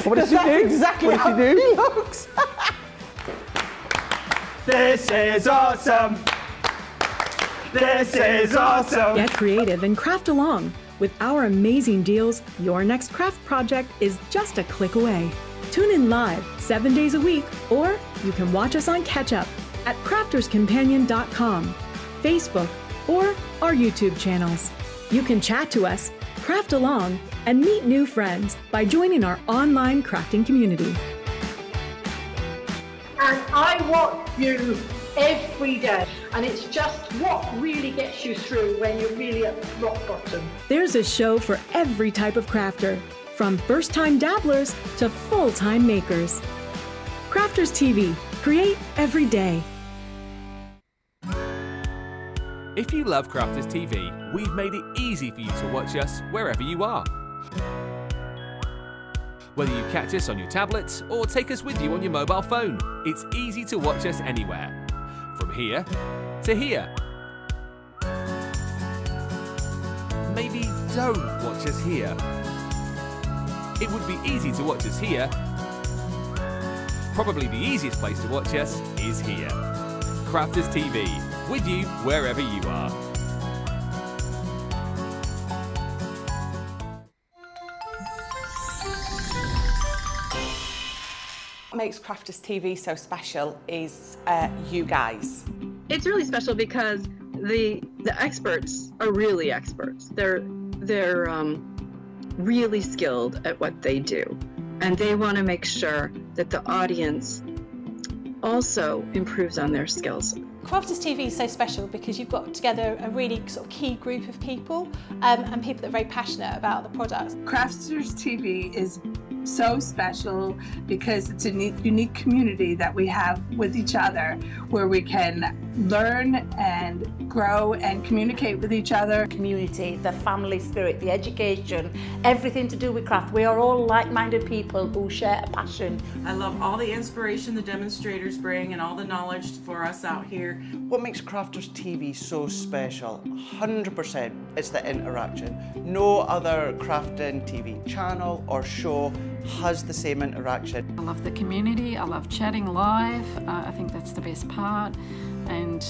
What does she do? Exactly What how does she do? he looks. This is awesome. This is awesome. Get creative and craft along. With our amazing deals, your next craft project is just a click away. Tune in live 7 days a week, or you can watch us on Catch Up at crafterscompanion.com, Facebook, or our YouTube channels. You can chat to us, craft along, and meet new friends by joining our online crafting community. And I watch you every day, and it's just what really gets you through when you're really at rock bottom. There's a show for every type of crafter, from first-time dabblers to full-time makers. Crafters TV, create every day. If you love Crafters TV, we've made it easy for you to watch us wherever you are. Whether you catch us on your tablets or take us with you on your mobile phone, it's easy to watch us anywhere. From here to here. Maybe don't watch us here. It would be easy to watch us here. Probably the easiest place to watch us is here. Crafters TV, with you wherever you are. What makes Crafters TV so special is you guys. It's really special because the experts are really experts. They're really skilled at what they do, and they want to make sure that the audience also improves on their skills. Crafters TV is so special because you've got together a really sort of key group of people and people that are very passionate about the products. Crafters TV is so special because it's a unique community that we have with each other where we can learn and grow and communicate with each other. Community, the family spirit, the education, everything to do with craft. We are all like-minded people who share a passion. I love all the inspiration the demonstrators bring and all the knowledge for us out here. What makes Crafters TV so special, 100%, is the interaction. No other crafting TV channel or show has the same interaction. I love the community, I love chatting live, I think that's the best part. And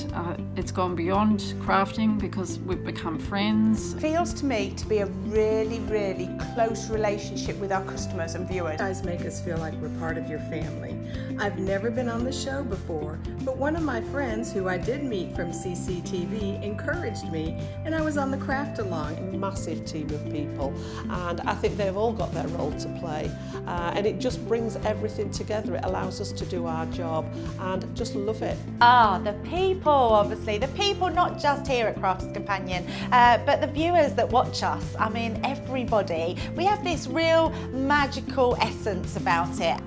it's gone beyond crafting because we've become friends. It feels to me to be a really, really close relationship with our customers and viewers. You guys make us feel like we're part of your family. I've never been on the show before, but one of my friends who I did meet from CCTV encouraged me, and I was on the craft along. A massive team of people, and I think they've all got their role to play, and it just brings everything together. It allows us to do our job and just love it. The people, obviously, the people not just here at Crafters Companion, but the viewers that watch us. I mean, everybody. We have this real magical essence about it.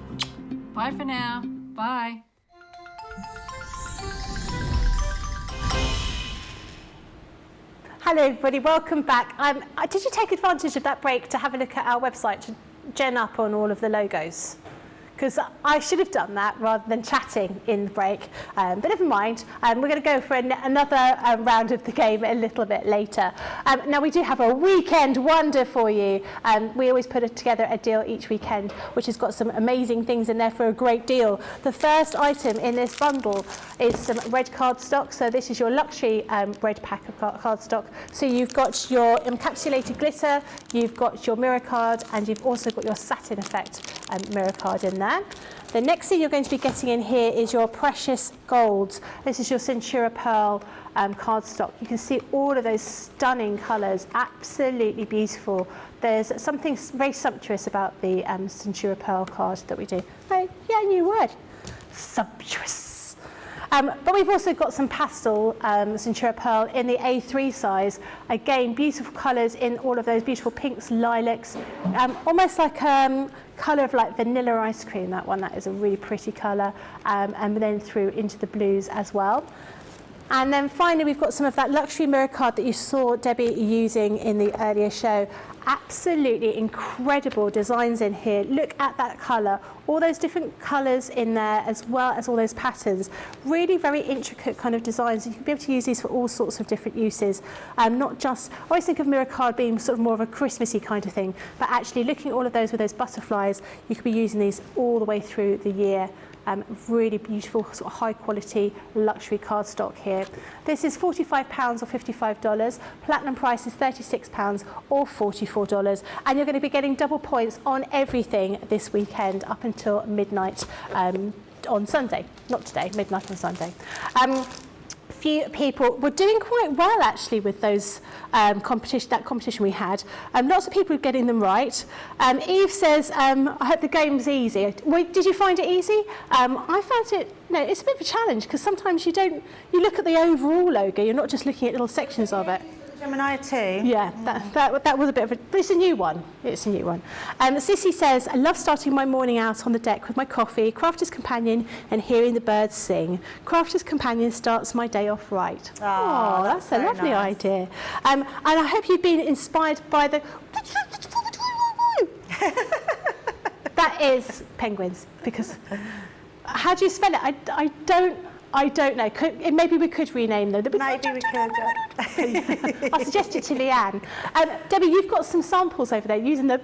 Bye for now. Bye. Hello everybody, welcome back. Did you take advantage of that break to have a look at our website to gen up on all of the logos? Because I should have done that rather than chatting in the break, but never mind. We're going to go for another round of the game a little bit later. Now we do have a weekend wonder for you. We always put together a deal each weekend which has got some amazing things in there for a great deal. The first item in this bundle is some red cardstock. So this is your luxury red pack of cardstock. So you've got your encapsulated glitter, you've got your mirror card, and you've also got your satin effect mirror card in there. The next thing you're going to be getting in here is your precious golds. This is your Centura Pearl cardstock. You can see all of those stunning colours, absolutely beautiful. There's something very sumptuous about the Centura Pearl card that we do. Oh, yeah, new word, sumptuous. But we've also got some pastel Centura Pearl in the A3 size. Again, beautiful colours in all of those beautiful pinks, lilacs, almost like colour of like vanilla ice cream, that one. That is a really pretty colour, and then through into the blues as well. And then finally, we've got some of that luxury mirror card that you saw Debbie using in the earlier show. Absolutely incredible designs in here. Look at that colour, all those different colours in there, as well as all those patterns. Really very intricate kind of designs. You can be able to use these for all sorts of different uses. Not just, I always think of mirror card being sort of more of a Christmassy kind of thing, but actually looking at all of those with those butterflies, you could be using these all the way through the year. Really beautiful, sort of high quality luxury cardstock here. This is £45 or $55. Platinum price is £36 or $44. And you're going to be getting double points on everything this weekend up until midnight on Sunday. Not today, midnight on Sunday. Few people were doing quite well actually with those competition we had. Lots of people getting them right. Eve says, I hope the game's easy. Did you find it easy? I found it, no, it's a bit of a challenge because sometimes you look at the overall logo, you're not just looking at little sections of it. Gemini too. Yeah, that was a bit of a, but it's a new one. It's a new one. Sissy says, I love starting my morning out on the deck with my coffee, Crafter's Companion, and hearing the birds sing. Crafter's Companion starts my day off right. Oh, that's a lovely idea. And I hope you've been inspired by the... That is penguins, because... How do you spell it? I don't know. Maybe we could rename them. Maybe we could. I'll suggest it to Leanne. Debbie, you've got some samples over there using the...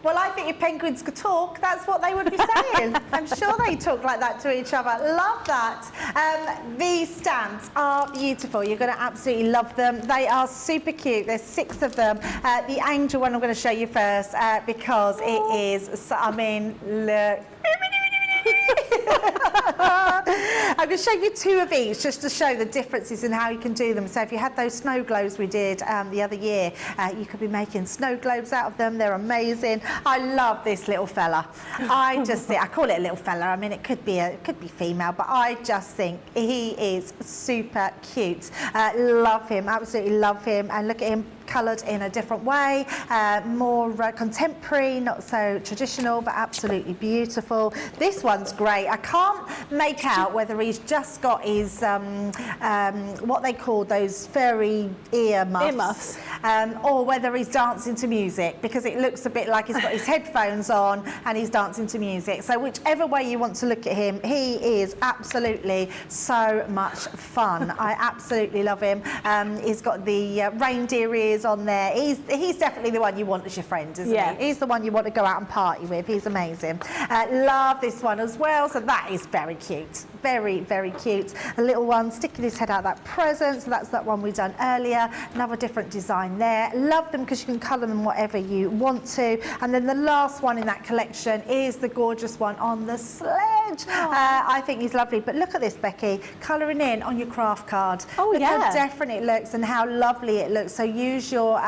Well, I think if penguins could talk, that's what they would be saying. I'm sure they talk like that to each other. Love that. These stamps are beautiful. You're going to absolutely love them. They are super cute. There's 6 of them. The angel one I'm going to show you first because it is, I mean, look. I'm going to show you 2 of each just to show the differences in how you can do them. So if you had those snow globes we did the other year, you could be making snow globes out of them. They're amazing. I love this little fella. I call it a little fella. I mean, it could be female, but I just think he is super cute. Love him, absolutely love him. And look at him, coloured in a different way, more contemporary, not so traditional, but absolutely beautiful. This one's great. I can't make out whether he's just got his what they call those furry ear muffs, or whether he's dancing to music, because it looks a bit like he's got his headphones on and he's dancing to music. So whichever way you want to look at him, he is absolutely so much fun. I absolutely love him. He's got the reindeer ears on there. He's definitely the one you want as your friend, isn't he? He's the one you want to go out and party with. He's amazing. Love this one as well. So that is very cute. Very, very cute. A little one sticking his head out that present. So that's that one we done earlier. Another different design there. Love them because you can colour them whatever you want to. And then the last one in that collection is the gorgeous one on the sledge. I think he's lovely. But look at this, Becky. Colouring in on your craft card. Oh, look how different it looks and how lovely it looks. So use your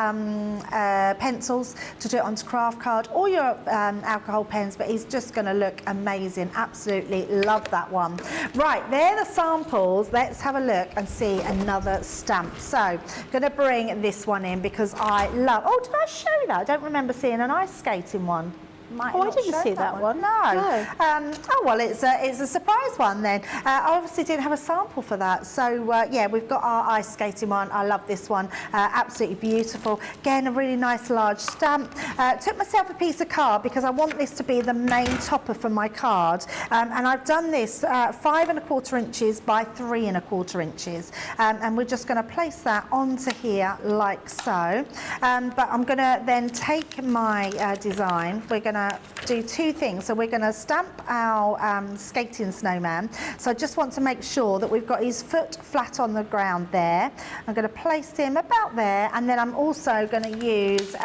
pencils to do it onto craft card, or your alcohol pens, but he's just going to look amazing. Absolutely love that one. Right, they're the samples. Let's have a look and see another stamp. So I'm going to bring this one in because I love... Oh, did I show you that? I don't remember seeing an ice skating one. I didn't see that one. No. Oh, well, it's a surprise one then. I obviously didn't have a sample for that. So, yeah, we've got our ice skating one. I love this one. Absolutely beautiful. Again, a really nice large stamp. Took myself a piece of card because I want this to be the main topper for my card. And I've done this 5 1/4 inches by 3 1/4 inches. And we're just going to place that onto here like so. But I'm going to then take my design. We're going to do 2 things. So we're going to stamp our skating snowman. So I just want to make sure that we've got his foot flat on the ground there. I'm going to place him about there, and then I'm also going to use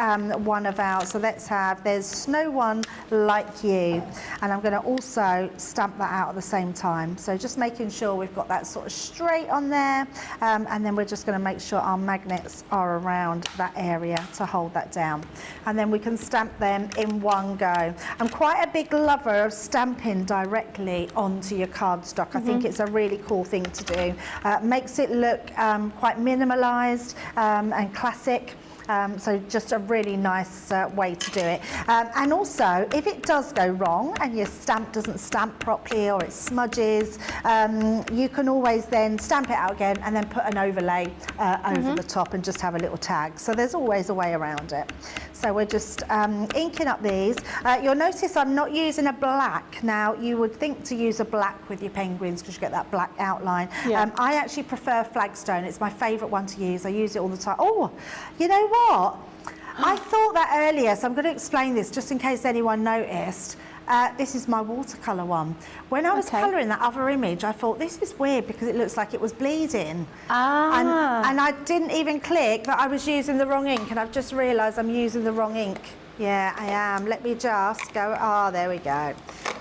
one of our, so let's have, there's Snow One Like You, and I'm going to also stamp that out at the same time. So just making sure we've got that sort of straight on there, and then we're just going to make sure our magnets are around that area to hold that down. And then we can stamp them in one go. I'm quite a big lover of stamping directly onto your cardstock. I think it's a really cool thing to do. Makes it look quite minimalised and classic. So just a really nice way to do it. And also, if it does go wrong and your stamp doesn't stamp properly or it smudges, you can always then stamp it out again and then put an overlay over the top and just have a little tag. So there's always a way around it. So we're just inking up these. You'll notice I'm not using a black. Now, you would think to use a black with your penguins because you get that black outline. Yeah. I actually prefer flagstone. It's my favourite one to use. I use it all the time. Oh, you know what? I thought that earlier, so I'm going to explain this just in case anyone noticed. This is my watercolour one. When I was colouring that other image, I thought, this is weird because it looks like it was bleeding. And I didn't even click that I was using the wrong ink, and I've just realised I'm using the wrong ink. Yeah, I am. Let me just go, there we go.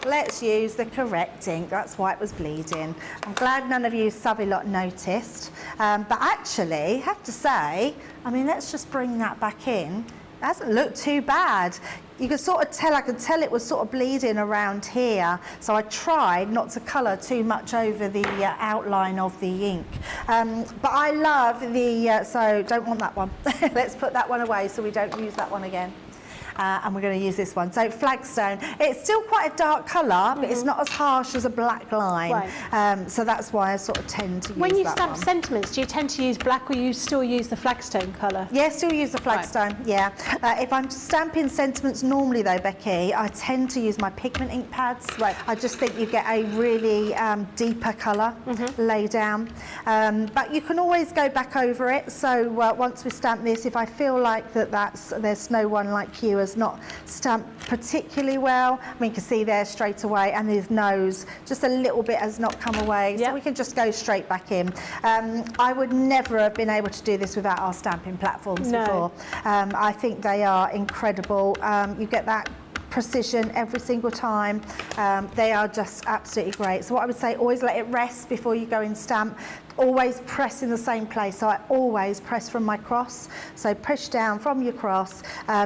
Let's use the correct ink. That's why it was bleeding. I'm glad none of you Savvy-lot noticed. But actually, have to say, I mean, let's just bring that back in. It hasn't looked too bad. You can sort of tell, I could tell it was sort of bleeding around here. So I tried not to colour too much over the outline of the ink. But I love the, so don't want that one. Let's put that one away so we don't use that one again. And we're going to use this one. So flagstone, it's still quite a dark colour, but it's not as harsh as a black line. Right. So that's why I sort of tend to use that one. When you stamp sentiments, do you tend to use black or you still use the flagstone colour? Yeah, still use the flagstone, yeah. If I'm stamping sentiments normally though, Becky, I tend to use my pigment ink pads. Right. I just think you get a really deeper colour lay down. But you can always go back over it. So once we stamp this, if I feel like there's no one like you has not stamped particularly well, I mean, you can see there straight away, and his nose just a little bit has not come away, so we can just go straight back in. I would never have been able to do this without our stamping platforms before. I think they are incredible. You get that precision every single time. They are just absolutely great. So what I would say, always let it rest before you go and stamp. Always press in the same place. So I always press from my cross. So push down from your cross,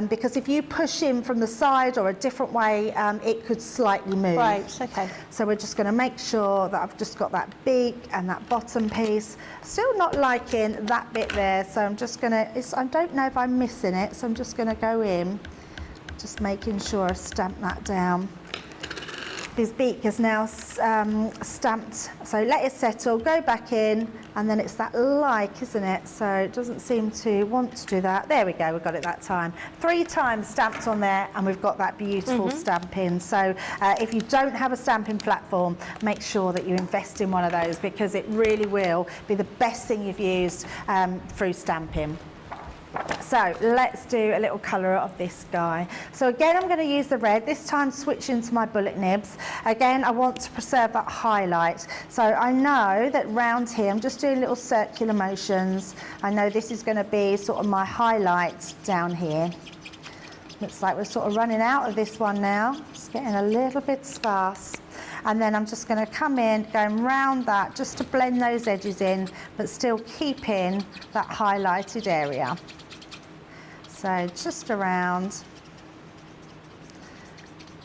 because if you push in from the side or a different way, it could slightly move. Right, okay. So we're just going to make sure that I've just got that beak and that bottom piece. Still not liking that bit there, so I'm just going to, I don't know if I'm missing it, so I'm just going to go in, just making sure I stamp that down. His beak is now stamped, so let it settle, go back in, and then it's that like, isn't it? So it doesn't seem to want to do that. There we go, we got it that time. 3 times stamped on there, and we've got that beautiful stamping. So if you don't have a stamping platform, make sure that you invest in one of those, because it really will be the best thing you've used through stamping. So let's do a little colour of this guy. So again, I'm going to use the red, this time switching to my bullet nibs. Again, I want to preserve that highlight. So I know that round here, I'm just doing little circular motions. I know this is going to be sort of my highlight down here. Looks like we're sort of running out of this one now. It's getting a little bit sparse. And then I'm just going to come in, going round that, just to blend those edges in, but still keeping that highlighted area. So just around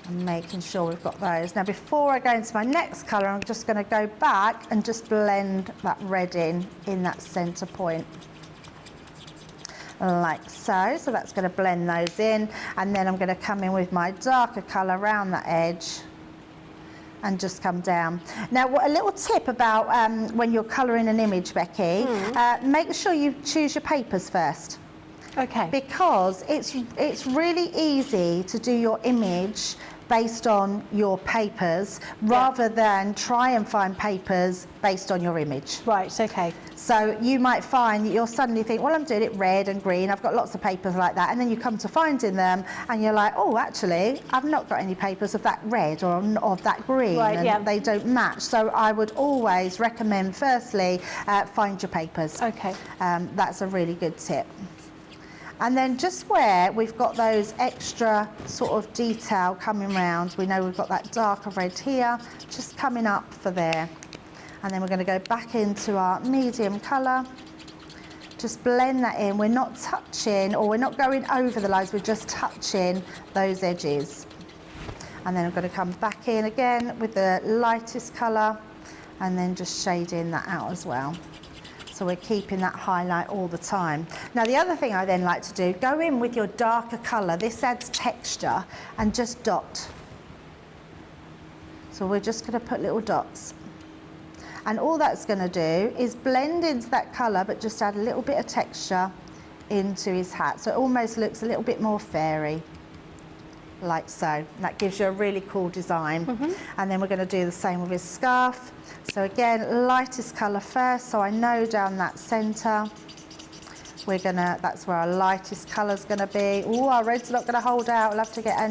and making sure we've got those. Now before I go into my next colour, I'm just going to go back and just blend that red in that centre point. Like so. So that's going to blend those in, and then I'm going to come in with my darker colour around that edge and just come down. Now, a little tip about when you're colouring an image, Becky, make sure you choose your papers first. Okay. Because it's really easy to do your image based on your papers rather than try and find papers based on your image. Right, okay. So you might find that you'll suddenly think, well, I'm doing it red and green, I've got lots of papers like that, and then you come to finding them and you're like, oh, actually, I've not got any papers of that red or of that green, and they don't match. So I would always recommend, firstly, find your papers. Okay. That's a really good tip. And then just where we've got those extra sort of detail coming round, we know we've got that darker red here, just coming up for there. And then we're going to go back into our medium colour. Just blend that in. We're not touching, or we're not going over the lines, we're just touching those edges. And then I'm going to come back in again with the lightest colour, and then just shading that out as well. So So we're keeping that highlight all the time. Now the other thing I then like to do, go in with your darker colour. This adds texture, and just dot. So we're just going to put little dots. And all that's going to do is blend into that colour, but just add a little bit of texture into his hat. So it almost looks a little bit more fairy, like so. That gives you a really cool design. And then we're going to do the same with his scarf. So again, lightest colour first, so I know down that centre. That's where our lightest colour's going to be. Oh, our red's not going to hold out. We'll have to get a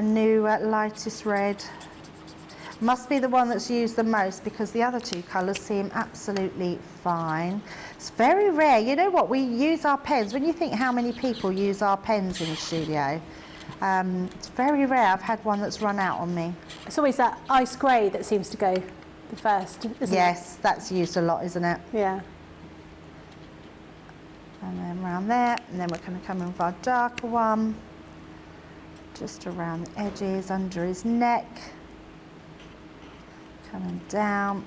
new lightest red. Must be the one that's used the most, because the other two colours seem absolutely fine. It's very rare. You know what? We use our pens. When you think how many people use our pens in the studio, it's very rare. I've had one that's run out on me. It's always that ice grey that seems to go the first, isn't it? Yes, that's used a lot, isn't it? Yeah. And then around there, and then we're going to come in with our darker one, just around the edges, under his neck, coming down.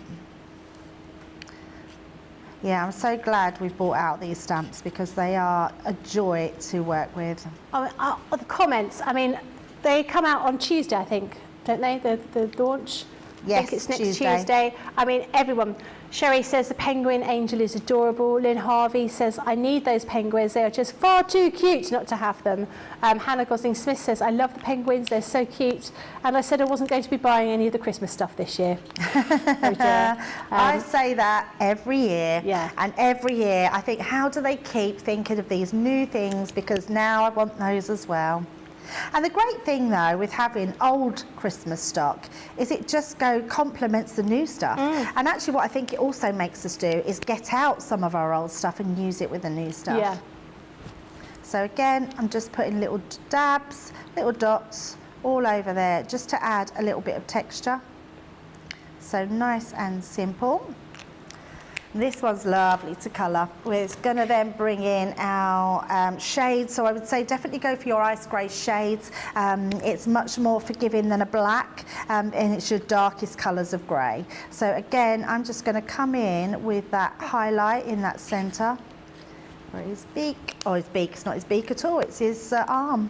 Yeah, I'm so glad we brought out these stamps, because they are a joy to work with. Oh, the comments, I mean, they come out on Tuesday, I think, don't they? The launch? Yes, I think it's next Tuesday. I mean, everyone. Sherry says the penguin angel is adorable. Lynn Harvey says, I need those penguins. They are just far too cute not to have them. Hannah Gosling-Smith says, I love the penguins. They're so cute. And I said I wasn't going to be buying any of the Christmas stuff this year. Oh dear. I say that every year. Yeah. And every year I think, how do they keep thinking of these new things? Because now I want those as well. And the great thing though with having old Christmas stock is it just complements the new stuff. And actually what I think it also makes us do is get out some of our old stuff and use it with the new stuff. Yeah. So again, I'm just putting little dabs, little dots all over there, just to add a little bit of texture. So nice and simple. This one's lovely to colour. We're going to then bring in our shades. So I would say definitely go for your ice grey shades. It's much more forgiving than a black, and it's your darkest colours of grey. So again, I'm just going to come in with that highlight in that centre. Where his beak, oh his beak, it's not his beak at all, it's his arm.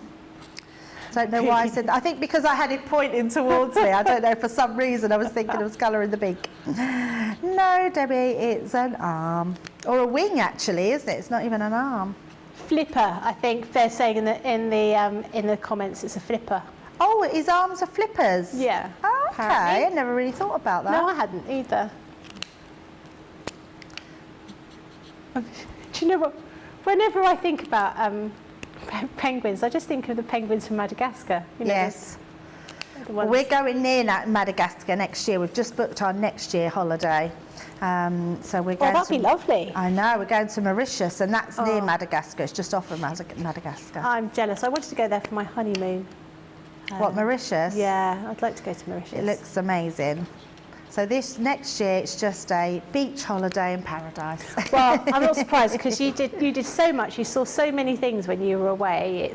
Don't know why I said that. I think because I had it pointing towards me. I don't know, for some reason I was thinking I was colouring the beak. No, Debbie, it's an arm. Or a wing actually, isn't it? It's not even an arm. Flipper, I think they're saying in the comments it's a flipper. Oh, his arms are flippers? Yeah. Oh, okay, apparently. I never really thought about that. No, I hadn't either. Do you know what? Whenever I think about penguins, I just think of the penguins from Madagascar. You know, yes. Well, we're going near Madagascar next year. We've just booked our next year holiday. So we're going that'd be lovely. I know, we're going to Mauritius, and that's near Madagascar. It's just off of Madagascar. I'm jealous. I wanted to go there for my honeymoon. What, Mauritius? Yeah, I'd like to go to Mauritius. It looks amazing. So this next year, it's just a beach holiday in paradise. Well, I'm not surprised, because you did so much. You saw so many things when you were away.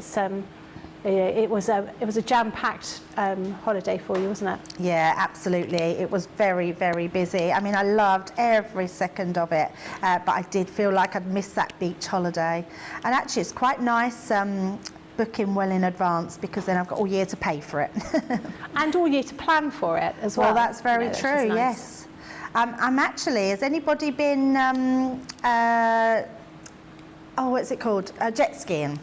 It was a jam-packed holiday for you, wasn't it? Yeah, absolutely. It was very, very busy. I mean, I loved every second of it, but I did feel like I'd missed that beach holiday. And actually, it's quite nice booking well in advance, because then I've got all year to pay for it. And all year to plan for it as well. Well, that's very true, nice. Yes. I'm actually, has anybody been, what's it called? Jet skiing?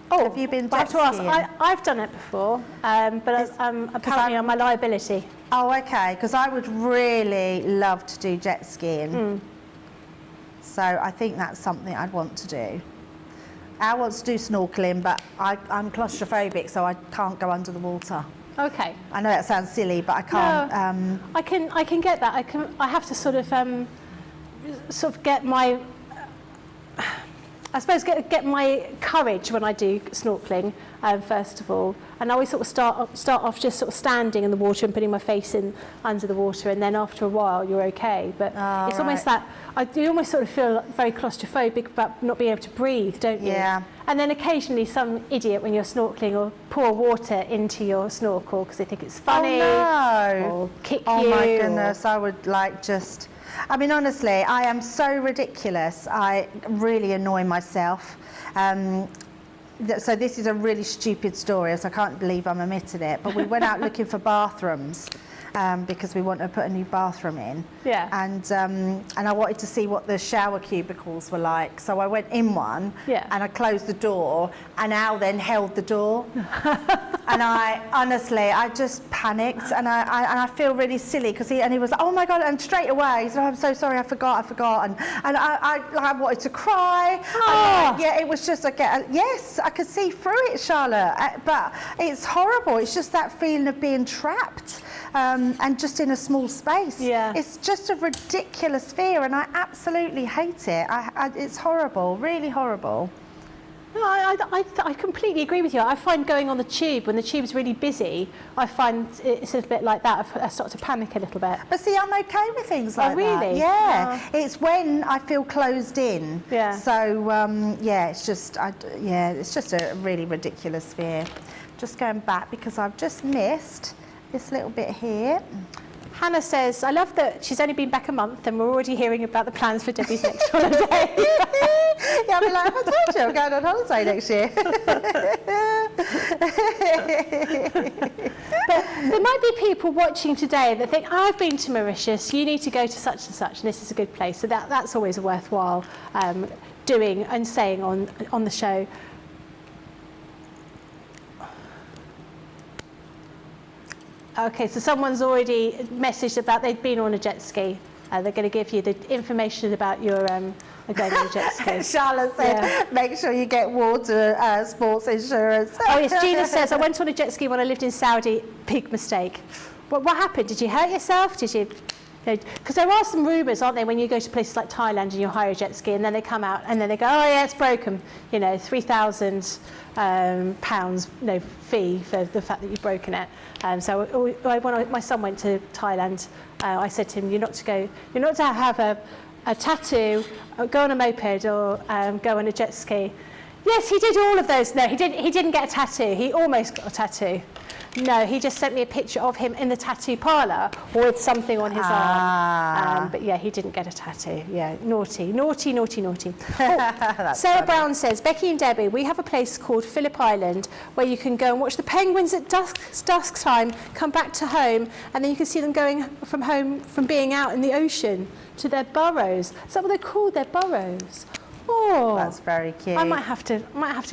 Oh, have you been jet skiing? skiing? I've done it before, but apparently on my liability. Oh, okay, because I would really love to do jet skiing. So I think that's something I'd want to do. Al wants to do snorkeling, but I'm claustrophobic, so I can't go under the water. Okay. I know that sounds silly, but I can't. No, I can get that. I have to sort of get my, I suppose get my courage when I do snorkeling, first of all. And I always sort of start off just sort of standing in the water and putting my face in under the water, and then after a while you're okay. But it's almost that you almost sort of feel very claustrophobic about not being able to breathe, don't you? Yeah. And then occasionally some idiot, when you're snorkeling, will pour water into your snorkel because they think it's funny. Oh no! Or kick you. Oh my goodness! I would like just. I mean, honestly, I am so ridiculous. I really annoy myself. So this is a really stupid story, so I can't believe I'm omitting it. But we went out looking for bathrooms because we want to put a new bathroom in. Yeah. And I wanted to see what the shower cubicles were like. So I went in one. Yeah. And I closed the door, and Al then held the door. And I honestly, I just panicked, and I feel really silly because he was like, oh my God, and straight away he said, oh, I'm so sorry, I forgot, and I wanted to cry. And, yeah, it was just yes, I could see through it, Charlotte, but it's horrible. It's just that feeling of being trapped and just in a small space. Yeah. It's just a ridiculous fear, and I absolutely hate it. It's horrible, really horrible. No, I completely agree with you. I find going on the tube, when the tube's really busy, I find it's a bit like that. I start to panic a little bit. But see, I'm okay with things like that. Really? Yeah. It's when I feel closed in. Yeah. So, yeah, it's just a really ridiculous fear. Just going back because I've just missed this little bit here. Hannah says, I love that she's only been back a month and we're already hearing about the plans for Debbie's next holiday. Yeah, I'll be like, I told you I'm going on holiday next year. But there might be people watching today that think, I've been to Mauritius, you need to go to such and such, and this is a good place. So that's always worthwhile doing and saying on the show. Okay, so someone's already messaged about they've been on a jet ski. They're going to give you the information about your going on a jet ski. Charlotte said, make sure you get water sports insurance. Oh yes, Gina says, I went on a jet ski when I lived in Saudi. Big mistake. What happened? Did you hurt yourself? Did you? Because there are some rumours, aren't there, when you go to places like Thailand and you hire a jet ski and then they come out and then they go, oh yeah, it's broken. You know, £3,000 fee for the fact that you've broken it. So when my son went to Thailand, I said to him, you're not to have a tattoo, or go on a moped, or go on a jet ski. Yes, he did all of those. No, he didn't get a tattoo. He almost got a tattoo. No, he just sent me a picture of him in the tattoo parlour with something on his arm. But yeah, he didn't get a tattoo. Yeah, naughty. Oh, Sarah Brown says, Becky and Debbie, we have a place called Phillip Island where you can go and watch the penguins at dusk time, come back to home, and then you can see them going from home from being out in the ocean to their burrows. Is that what they're called? Their burrows. Oh, that's very cute. I might have to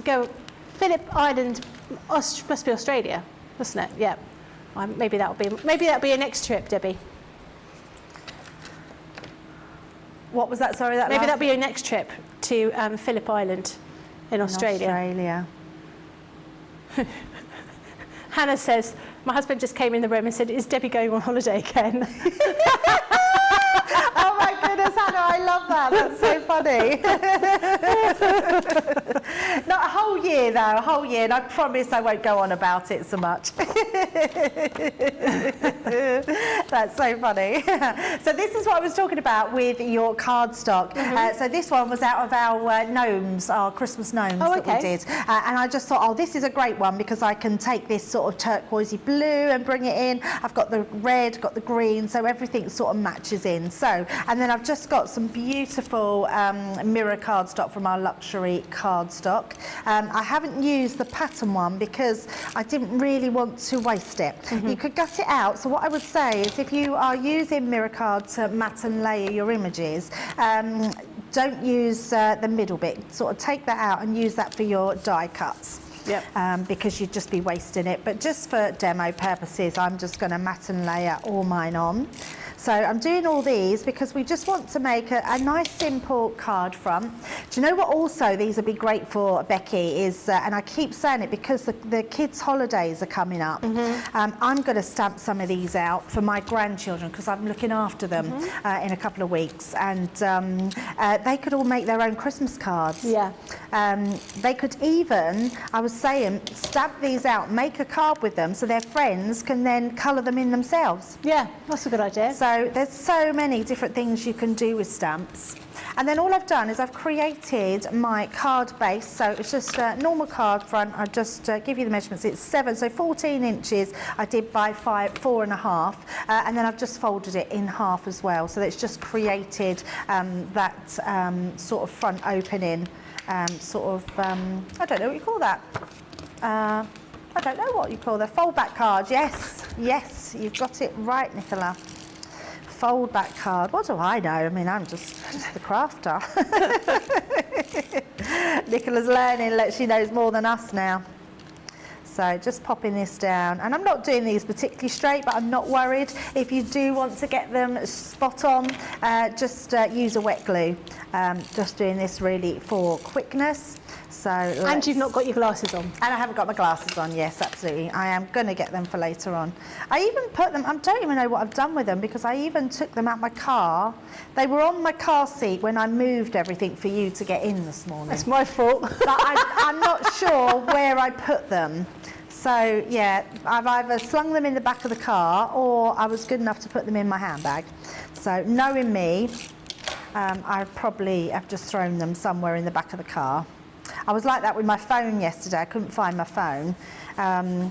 go. Phillip Island must be Australia. Wasn't it? Yeah. Maybe that'll be your next trip, Debbie. What was that? Sorry, maybe that'll be your next trip to Phillip Island in Australia. Hannah says, my husband just came in the room and said, is Debbie going on holiday again? Oh my goodness, Hannah, I love that. That's so funny. Not a whole year though, a whole year, and I promise I won't go on about it so much. That's so funny. So this is what I was talking about with your cardstock. So this one was out of our gnomes, our Christmas gnomes that we did. And I just thought, oh, this is a great one because I can take this sort of turquoisey blue and bring it in. I've got the red, got the green, so everything sort of matches in. So, and then I've just got some beautiful mirror cardstock from our luxury cardstock. I haven't used the pattern one because I didn't really want to waste it. You could gut it out. So what I would say is if you are using mirror card to mat and layer your images, don't use the middle bit. Sort of take that out and use that for your die cuts. Yep. Because you'd just be wasting it. But just for demo purposes, I'm just going to mat and layer all mine on. So I'm doing all these because we just want to make a nice simple card front. Do you know what also these would be great for, Becky, is, and I keep saying it because the kids' holidays are coming up. I'm going to stamp some of these out for my grandchildren because I'm looking after them in a couple of weeks, and they could all make their own Christmas cards. Yeah. They could even, I was saying, stamp these out, make a card with them so their friends can then colour them in themselves. Yeah, that's a good idea. So there's so many different things you can do with stamps. And then all I've done is I've created my card base. So it's just a normal card front. I just give you the measurements. It's 14 inches. I did by 4.5. And then I've just folded it in half as well. So it's just created that sort of front opening, I don't know what you call that. I don't know what you call the fold back card. Yes, you've got it right, Nicola. Fold back card. What do I know? I mean, I'm just the crafter. Nicola's learning, she knows more than us now. So just popping this down, and I'm not doing these particularly straight, but I'm not worried. If you do want to get them spot on, just use a wet glue. Just doing this really for quickness. So and you've not got your glasses on. And I haven't got my glasses on, yes, absolutely. I am going to get them for later on. I even put them, I don't even know what I've done with them, because I even took them out my car. They were on my car seat when I moved everything for you to get in this morning. That's my fault. But I'm not sure where I put them. So, yeah, I've either slung them in the back of the car or I was good enough to put them in my handbag. So, knowing me, I probably have just thrown them somewhere in the back of the car. I was like that with my phone yesterday. I couldn't find my phone. That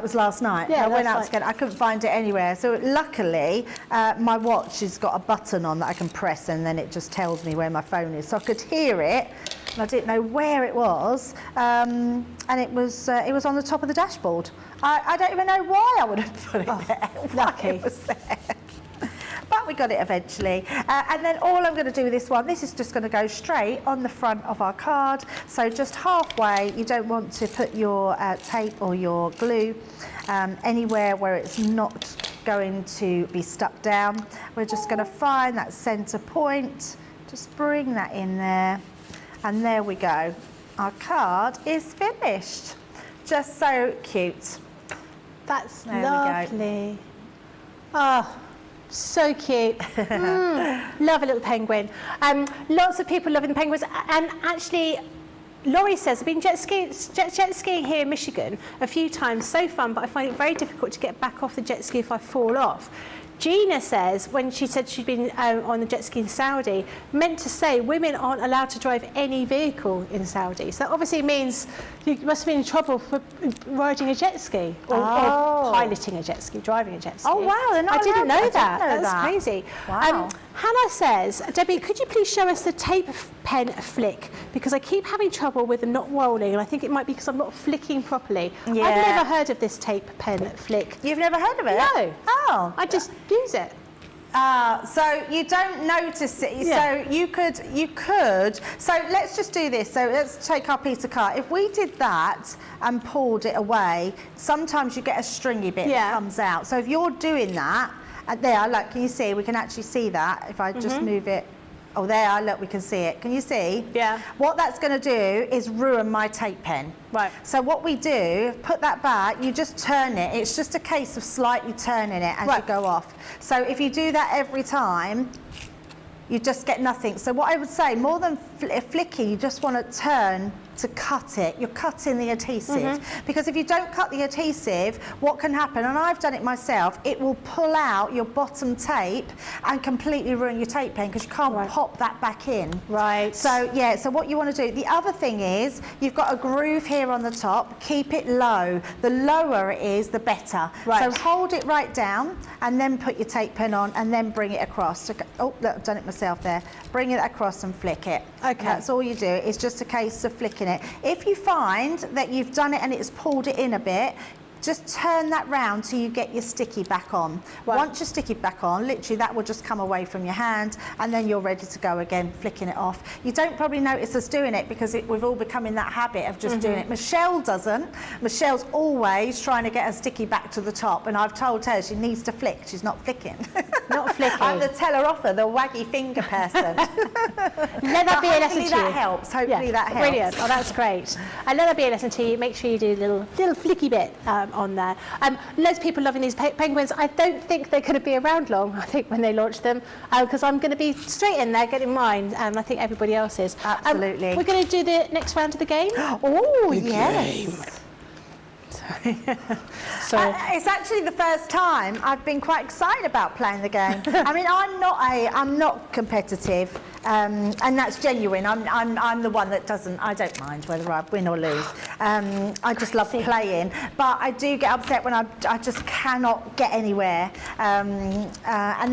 was last night. Yeah, I went out to get it. I couldn't find it anywhere. So luckily, my watch has got a button on that I can press, and then it just tells me where my phone is. So I could hear it, and I didn't know where it was. And it was on the top of the dashboard. I don't even know why I would have put it there. Lucky. It was there. But we got it eventually. And then all I'm going to do with this one, this is just going to go straight on the front of our card. So just halfway, you don't want to put your tape or your glue anywhere where it's not going to be stuck down. We're just going to find that centre point, just bring that in there, and there we go. Our card is finished. Just so cute. That's there lovely. Oh. So cute. Love a little penguin. Lots of people loving penguins. And actually, Laurie says, I've been jet skiing here in Michigan a few times. So fun, but I find it very difficult to get back off the jet ski if I fall off. Gina says, when she said she'd been on the jet ski in Saudi, meant to say women aren't allowed to drive any vehicle in Saudi. So that obviously means you must have been in trouble for riding a jet ski or piloting a jet ski, driving a jet ski. Oh, wow. They're not I didn't know allowed to. that. I didn't know That's that. crazy. Wow. Hannah says, Debbie, could you please show us the tape pen flick? Because I keep having trouble with them not rolling, and I think it might be because I'm not flicking properly. Yeah. I've never heard of this tape pen flick. You've never heard of it? No. Oh. I just use it. So you don't notice it. Yeah. So you could. So let's just do this. So let's take our piece of card. If we did that and pulled it away, sometimes you get a stringy bit that comes out. So if you're doing that, there, look, can you see? We can actually see that if I just move it. Oh, there, look, we can see it. Can you see? Yeah. What that's going to do is ruin my tape pen. Right. So what we do, put that back, you just turn it. It's just a case of slightly turning it as you go off. So if you do that every time, you just get nothing. So what I would say, more than flicking, you just want to turn to cut it. You're cutting the adhesive. Because if you don't cut the adhesive, what can happen, and I've done it myself, it will pull out your bottom tape and completely ruin your tape pen because you can't pop that back in. Right. So yeah, so what you want to do, the other thing is, you've got a groove here on the top, keep it low. The lower it is, the better. Right. So hold it right down and then put your tape pen on and then bring it across. So, oh, look, I've done it myself there. Bring it across and flick it. Okay. And that's all you do. It's just a case of flicking it. If you find that you've done it and it's pulled it in a bit, just turn that round till you get your sticky back on. Right. Once your sticky back on, literally that will just come away from your hand and then you're ready to go again, flicking it off. You don't probably notice us doing it because we've all become in that habit of just doing it. Michelle doesn't. Michelle's always trying to get her sticky back to the top, and I've told her she needs to flick. She's not flicking. Not flicking. I'm the teller offer, the waggy finger person. Let that be a lesson to you. Hopefully that helps. Hopefully that helps. Brilliant. Oh, that's great. And let that be a lesson to you. Make sure you do a little flicky bit on there. Loads of people loving these penguins. I don't think they're going to be around long, I think, when they launch them, because I'm going to be straight in there getting mine, and I think everybody else is. Absolutely. We're going to do the next round of the game. Oh, yes. Game. It's actually the first time I've been quite excited about playing the game. I mean, I'm not competitive, and that's genuine. I'm the one that I don't mind whether I win or lose. I just love playing, but I do get upset when I just cannot get anywhere, and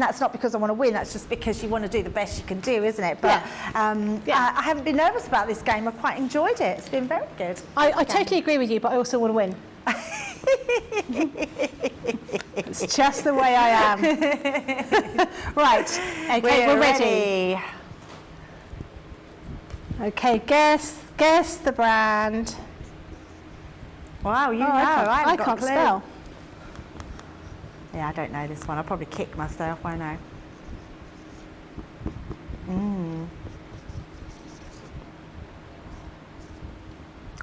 that's not because I want to win. That's just because you want to do the best you can do, isn't it? But I haven't been nervous about this game. I've quite enjoyed it. It's been very good. I totally agree with you, but I also want to win. It's just the way I am. Right, okay, we're ready. Okay, guess the brand. Wow, you know, I can't spell. Yeah, I don't know this one. I'll probably kick myself, won't I?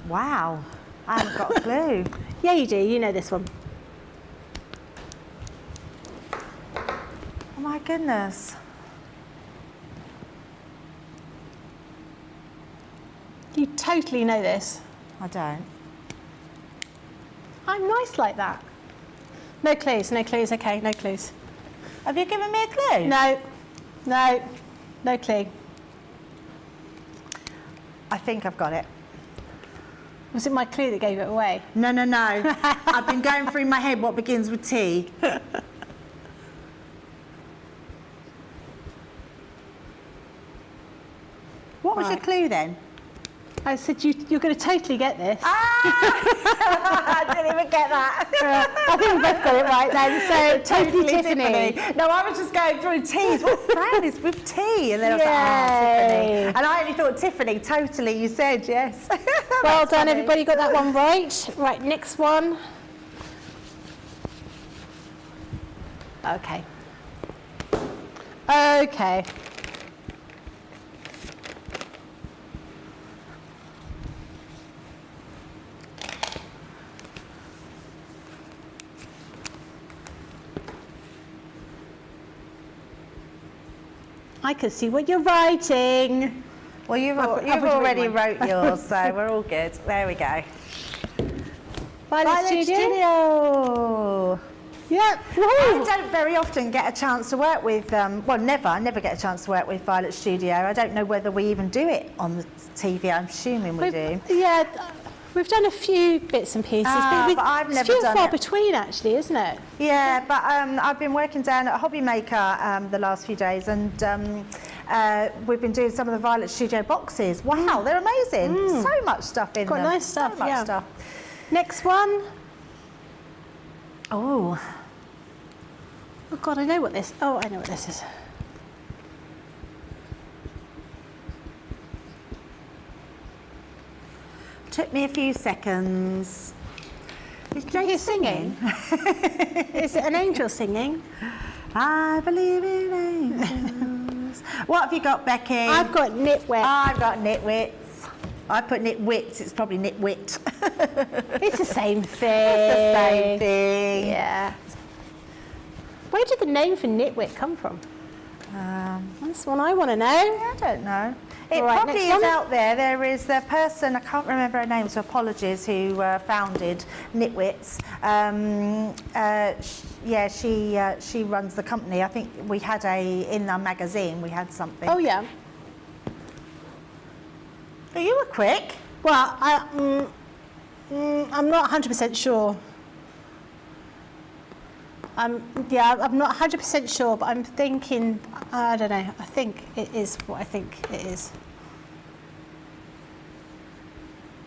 Wow, I haven't got a clue. Yeah, you do. You know this one. Oh my goodness. You totally know this. I don't. I'm nice like that. No clues, okay, no clues. Have you given me a clue? No clue. I think I've got it. Was it my clue that gave it away? No. I've been going through my head what begins with T. What was your clue then? I said you're going to totally get this. I didn't even get that. I think we both got it right then. So totally Tiffany. No, I was just going through T's. What brand is with T? And then I was like, Tiffany. And I only thought Tiffany. Totally, you said yes. Well done, everybody. Got that one right. Right, next one. Okay. I can see what you're writing. Well, you've already wrote yours, so we're all good. There we go. Violet Studio. Yeah. I don't very often get a chance to work with, well, I never get a chance to work with Violet Studio. I don't know whether we even do it on the TV. I'm assuming we do. Yeah, we've done a few bits and pieces, but I've never it's few done far it. between, actually, isn't it? Yeah, but I've been working down at Hobby Maker the last few days, and we've been doing some of the Violet Studio boxes. Wow, they're amazing. So much stuff in them. Got nice stuff, So much stuff. Next one. Oh God, I know what this. Oh, I know what this is. Took me a few seconds. Is Jake singing? Is it an angel singing? I believe in angels. What have you got, Becky? I've got nitwit. I've got nitwits. I put nitwits, it's probably nitwit. It's the same thing. It's the same thing. Yeah. Where did the name for nitwit come from? That's one I want to know. I don't know. It probably is out there. There is a person, I can't remember her name, so apologies, who founded Nitwits. She runs the company. I think we had in our magazine, we had something. Oh, yeah. Oh, you were quick. Well, I'm not 100% sure. I'm not 100% sure, but I'm thinking, I don't know, I think it is what I think it is.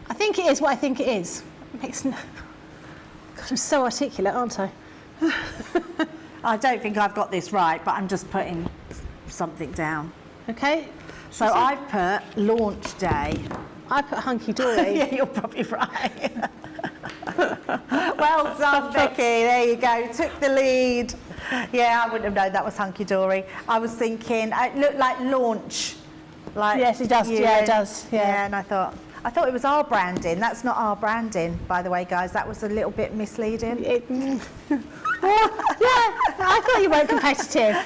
I think it is what I think it is. It makes no... God, I'm so articulate, aren't I? I don't think I've got this right, but I'm just putting something down. Okay. So I've put launch day. I put hunky dory. Yeah, you're probably right. Well done, Becky. There you go. Took the lead. Yeah, I wouldn't have known that was hunky dory. I was thinking it looked like launch. Like yes, it does. Yeah, it does. Yeah. And I thought I thought it was our branding. That's not our branding, by the way, guys. That was a little bit misleading. Yeah, I thought you weren't competitive.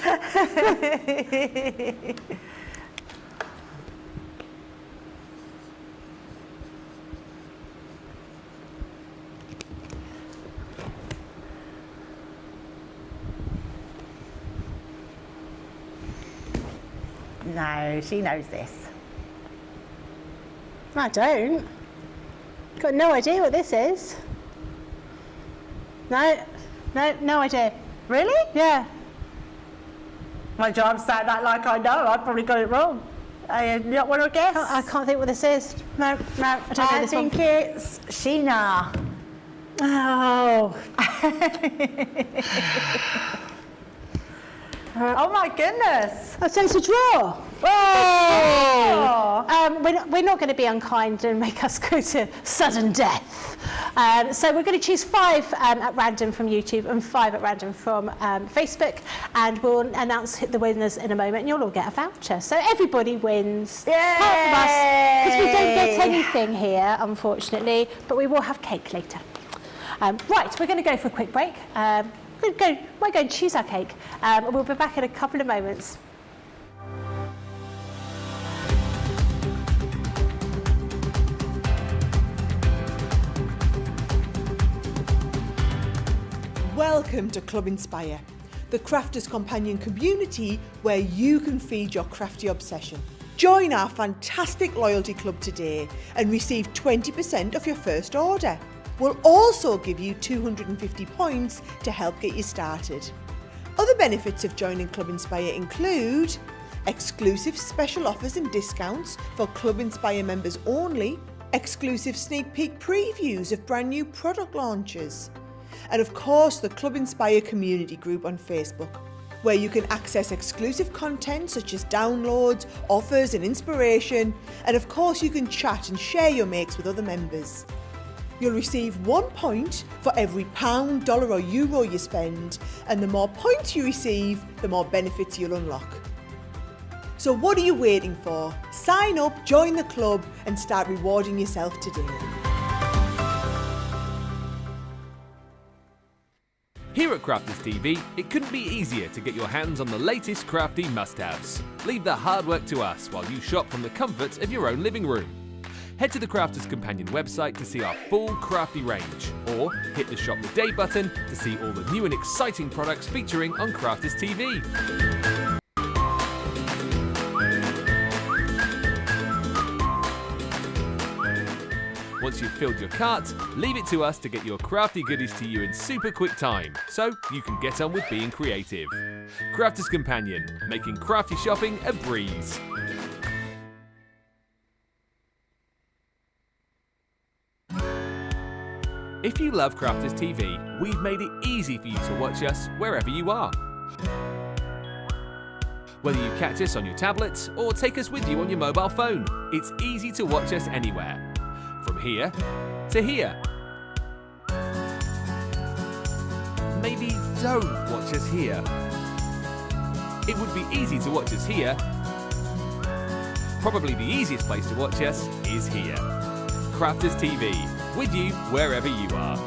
No, she knows this. I don't. Got no idea what this is. No idea. Really? Yeah. My job saying that like I know. I probably got it wrong. I don't want to guess. I can't think what this is. No, I don't know this one. I think it's Sheena. Oh. Oh my goodness. So it's a draw. Oh. We're not going to be unkind and make us go to sudden death. So we're going to choose 5 at random from YouTube and 5 at random from Facebook, and we'll announce the winners in a moment, and you'll all get a voucher. So everybody wins. Yay! Apart from us, because we don't get anything here, unfortunately, but we will have cake later. Right, we're going to go for a quick break. We're going to choose our cake. We'll be back in a couple of moments. Welcome to Club Inspire, the Crafters Companion community where you can feed your crafty obsession. Join our fantastic loyalty club today and receive 20% of your first order. We'll also give you 250 points to help get you started. Other benefits of joining Club Inspire include exclusive special offers and discounts for Club Inspire members only, exclusive sneak peek previews of brand new product launches, and of course the Club Inspire community group on Facebook, where you can access exclusive content such as downloads, offers and inspiration, and of course you can chat and share your makes with other members. You'll receive 1 point for every £1, dollar or euro you spend, and the more points you receive, the more benefits you'll unlock. So what are you waiting for? Sign up, join the club and start rewarding yourself today. Here at Crafters TV, it couldn't be easier to get your hands on the latest crafty must-haves. Leave the hard work to us while you shop from the comfort of your own living room. Head to the Crafters Companion website to see our full crafty range, or hit the Shop the Day button to see all the new and exciting products featuring on Crafters TV. Once you've filled your cart, leave it to us to get your crafty goodies to you in super quick time, so you can get on with being creative. Crafters Companion, making crafty shopping a breeze. If you love Crafters TV, we've made it easy for you to watch us wherever you are. Whether you catch us on your tablets or take us with you on your mobile phone, it's easy to watch us anywhere. From here to here. Maybe don't watch us here. It would be easy to watch us here. Probably the easiest place to watch us is here. Crafters TV, with you wherever you are.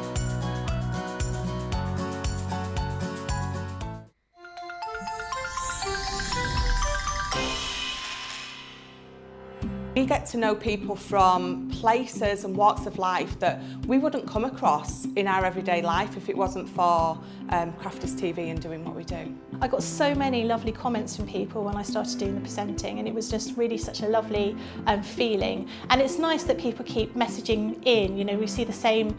We get to know people from places and walks of life that we wouldn't come across in our everyday life if it wasn't for Crafters TV and doing what we do. I got so many lovely comments from people when I started doing the presenting, and it was just really such a lovely feeling. And it's nice that people keep messaging in. You know, we see the same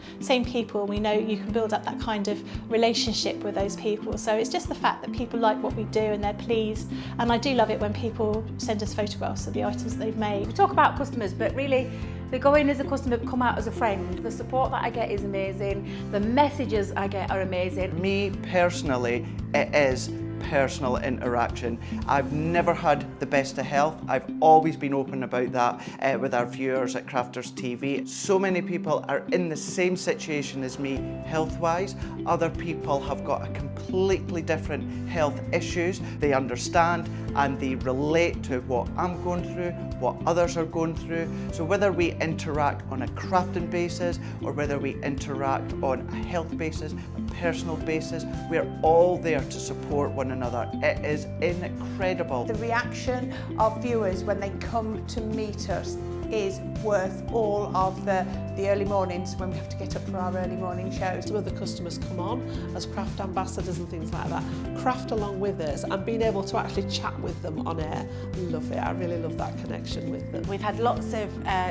people. We know you can build up that kind of relationship with those people. So it's just the fact that people like what we do and they're pleased. And I do love it when people send us photographs of the items that they've made. We talk about customers, but really they go in as a customer, come out as a friend. The support that I get is amazing. The messages I get are amazing. Me personally, it is personal interaction. I've never had the best of health. I've always been open about that with our viewers at Crafters TV. So many people are in the same situation as me health-wise. Other people have got a completely different health issues. They understand and they relate to what I'm going through, what others are going through. So whether we interact on a crafting basis or whether we interact on a health basis, a personal basis, we're all there to support one another. It is incredible. The reaction of viewers when they come to meet us is worth all of the early mornings when we have to get up for our early morning shows. Some of the customers come on as craft ambassadors and things like that, craft along with us, and being able to actually chat with them on air. Love it. I really love that connection with them. We've had lots of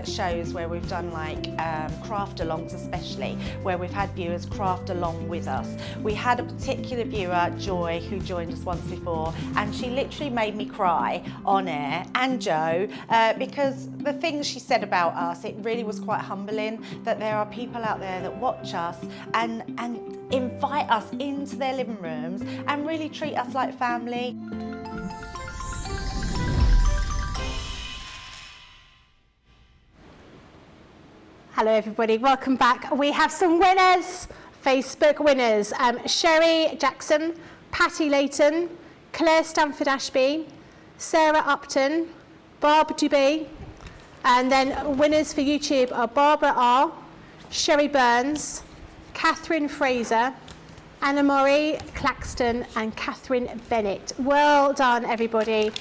shows where we've done like craft alongs, especially where we've had viewers craft along with us. We had a particular viewer, Joy, who joined us once before, and she literally made me cry on air, and Joe, because the things she said about us, it really was quite humbling that there are people out there that watch us and invite us into their living rooms and really treat us like family. Hello everybody, welcome back. We have some winners, Facebook winners. Sherry Jackson, Patty Layton, Claire Stanford Ashby, Sarah Upton, Barb Dubé, and then winners for YouTube are Barbara R, Sherry Burns, Catherine Fraser, Anna Murray, Claxton and Catherine Bennett. Well done everybody.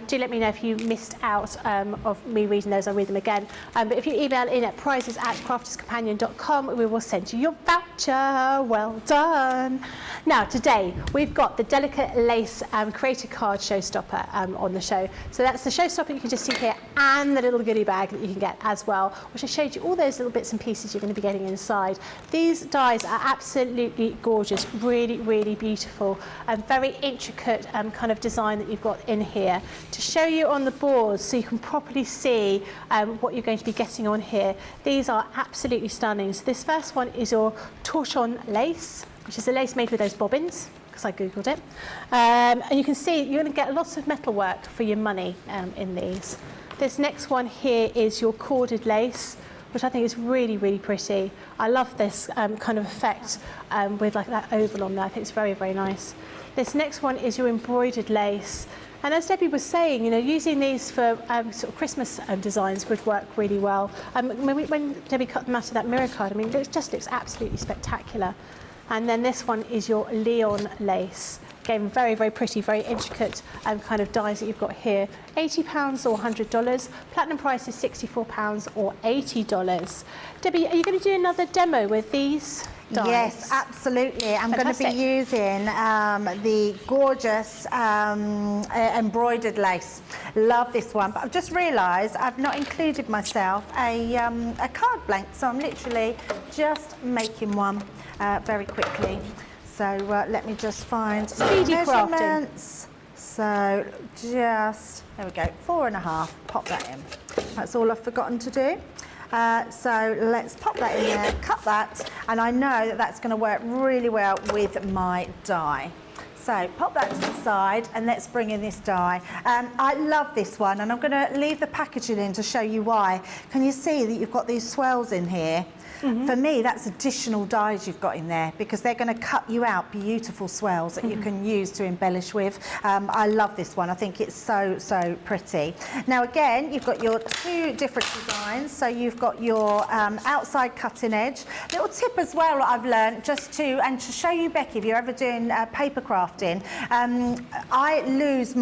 Do let me know if you missed out of me reading those. I'll read them again. But if you email in at prizes@crafterscompanion.com, we will send you your voucher. Well done. Now today we've got the Delicate Lace Creator Card Showstopper on the show. So that's the Showstopper you can just see here, and the little goodie bag that you can get as well, which I showed you all those little bits and pieces you're going to be getting inside. These dies are absolutely gorgeous. Really, really beautiful and very intricate kind of design that you've got in here. To show you on the board so you can properly see what you're going to be getting on here. These are absolutely stunning. So this first one is your torchon lace, which is a lace made with those bobbins, because I googled it. And you can see you're going to get lots of metal work for your money in these. This next one here is your corded lace, which I think is really, really pretty. I love this kind of effect with like that oval on there. I think it's very, very nice. This next one is your embroidered lace. And as Debbie was saying, you know, using these for sort of Christmas designs would work really well. When Debbie cut them out of that mirror card, I mean, it just looks absolutely spectacular. And then this one is your Leon lace. Again, very, very pretty, very intricate kind of dies that you've got here. £80 or $100. Platinum price is £64 or $80. Debbie, are you going to do another demo with these dies? Yes, absolutely. I'm going to be Fantastic. using the gorgeous embroidered lace. Love this one, but I've just realised I've not included myself a card blank, so I'm literally just making one very quickly. So let me just find Speedy measurements. So just, there we go, 4.5, pop that in. That's all I've forgotten to do. So let's pop that in there, cut that, and I know that that's going to work really well with my die. So pop that to the side and let's bring in this die. I love this one, and I'm going to leave the packaging in to show you why. Can you see that you've got these swells in here? Mm-hmm. For me, that's additional dies you've got in there, because they're going to cut you out beautiful swells that you can use to embellish with. I love this one. I think it's so, so pretty. Now, again, you've got your two different designs. So you've got your outside cutting edge. Little tip as well that I've learned, just to show you, Becky, if you're ever doing paper crafting, I lose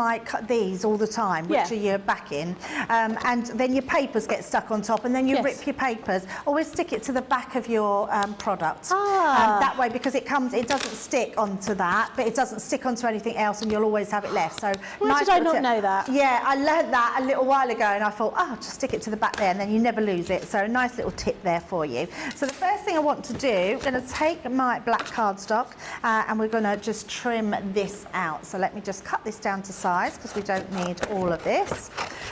these all the time, which are your backing, and then your papers get stuck on top, and then you rip your papers. Always stick it to the back of your product. That way, because it doesn't stick onto that, but it doesn't stick onto anything else, and you'll always have it left. So Why did I not know that? Yeah, I learned that a little while ago, and I thought, oh, just stick it to the back there, and then you never lose it. So a nice little tip there for you. So the first thing I want to do, I'm going to take my black cardstock, and we're going to just trim this out. So let me just cut this down to size, because we don't need all of this.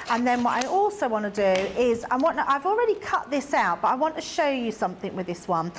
And then what I also want to do is, I've already cut this out, but I want to show you something with this one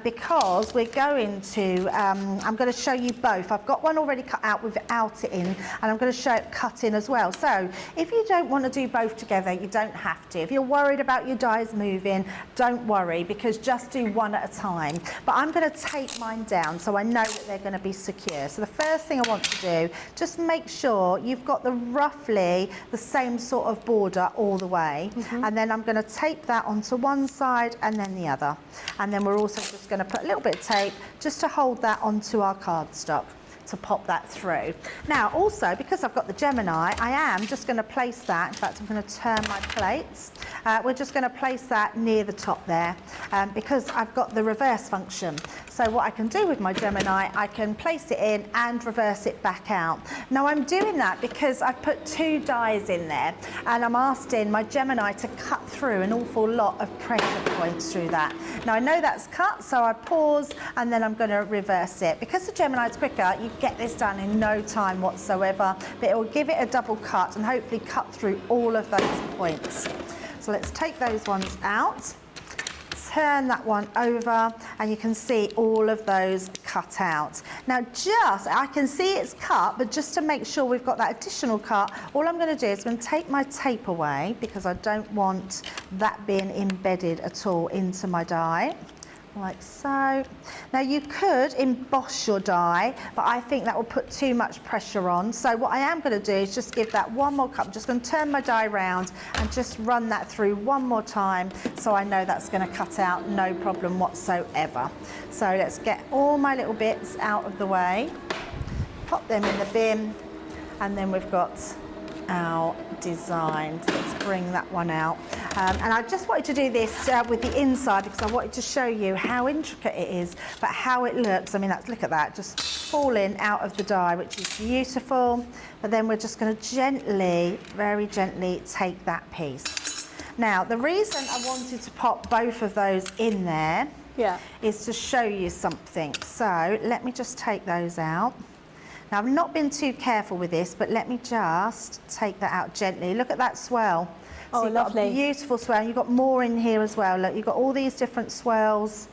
because we're going to, I'm going to show you both. I've got one already cut out without it in, and I'm going to show it cut in as well. So if you don't want to do both together, you don't have to. If you're worried about your dies moving, don't worry, because just do one at a time. But I'm going to tape mine down so I know that they're going to be secure. So the first thing I want to do, just make sure you've got roughly the same sort of border all the way. And then I'm going to tape that onto one side and then the other. And then we're also just going to put a little bit of tape just to hold that onto our cardstock, to pop that through. Now also, because I've got the Gemini, I am just going to place that, in fact I'm going to turn my plates, we're just going to place that near the top there because I've got the reverse function. So what I can do with my Gemini, I can place it in and reverse it back out. Now I'm doing that because I've put 2 dies in there and I'm asking my Gemini to cut through an awful lot of pressure points through that. Now I know that's cut, so I pause and then I'm going to reverse it. Because the Gemini is quicker, you get this done in no time whatsoever, but it will give it a double cut and hopefully cut through all of those points. So let's take those ones out, turn that one over, and you can see all of those cut out. Now I can see it's cut, but just to make sure we've got that additional cut, all I'm going to do is I'm going to take my tape away because I don't want that being embedded at all into my die. Like so. Now you could emboss your die, but I think that will put too much pressure on. So what I am going to do is just give that one more cut. I'm just going to turn my die around and just run that through one more time so I know that's going to cut out no problem whatsoever. So let's get all my little bits out of the way, pop them in the bin, and then we've got our design. So let's bring that one out. And I just wanted to do this with the inside because I wanted to show you how intricate it is, but how it looks. I mean, look at that, just falling out of the die, which is beautiful. But then we're just going to gently, very gently take that piece. Now, the reason I wanted to pop both of those in there is to show you something. So let me just take those out. Now, I've not been too careful with this, but let me just take that out gently. Look at that swirl. So you've got a beautiful swirl. You've got more in here as well. Look, you've got all these different swirls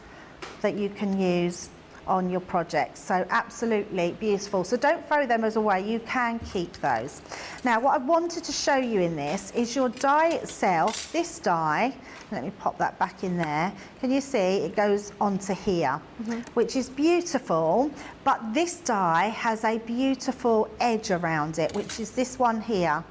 that you can use on your project. So absolutely beautiful. So don't throw them as away. You can keep those. Now, what I wanted to show you in this is your die itself. This die, let me pop that back in there. Can you see it goes onto here, which is beautiful, but this die has a beautiful edge around it, which is this one here.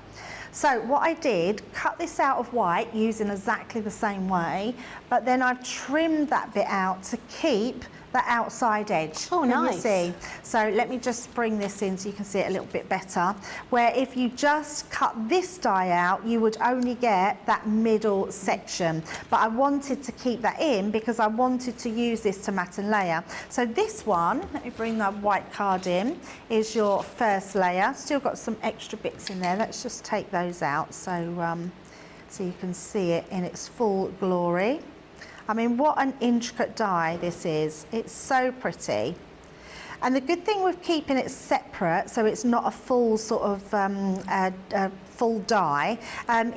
So what I did, cut this out of white using exactly the same way, but then I've trimmed that bit out to keep that outside edge. Oh, nice. Can you see? So let me just bring this in so you can see it a little bit better. Where if you just cut this die out, you would only get that middle section. But I wanted to keep that in because I wanted to use this to mat and layer. So this one, let me bring that white card in, is your first layer. Still got some extra bits in there. Let's just take those out so you can see it in its full glory. I mean, what an intricate die this is. It's so pretty. And the good thing with keeping it separate, so it's not a full sort of full die,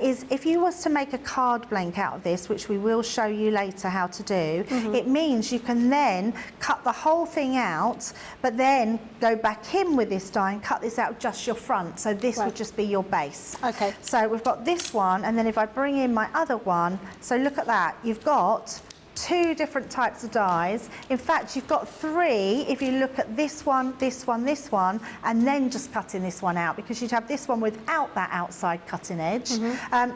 is if you was to make a card blank out of this, which we will show you later how to do, it means you can then cut the whole thing out, but then go back in with this die and cut this out just your front. So this would just be your base. Okay. So we've got this one, and then if I bring in my other one, so look at that, you've got 2 different types of dies. In fact, you've got 3 if you look at this one, this one, this one, and then just cutting this one out, because you'd have this one without that outside cutting edge.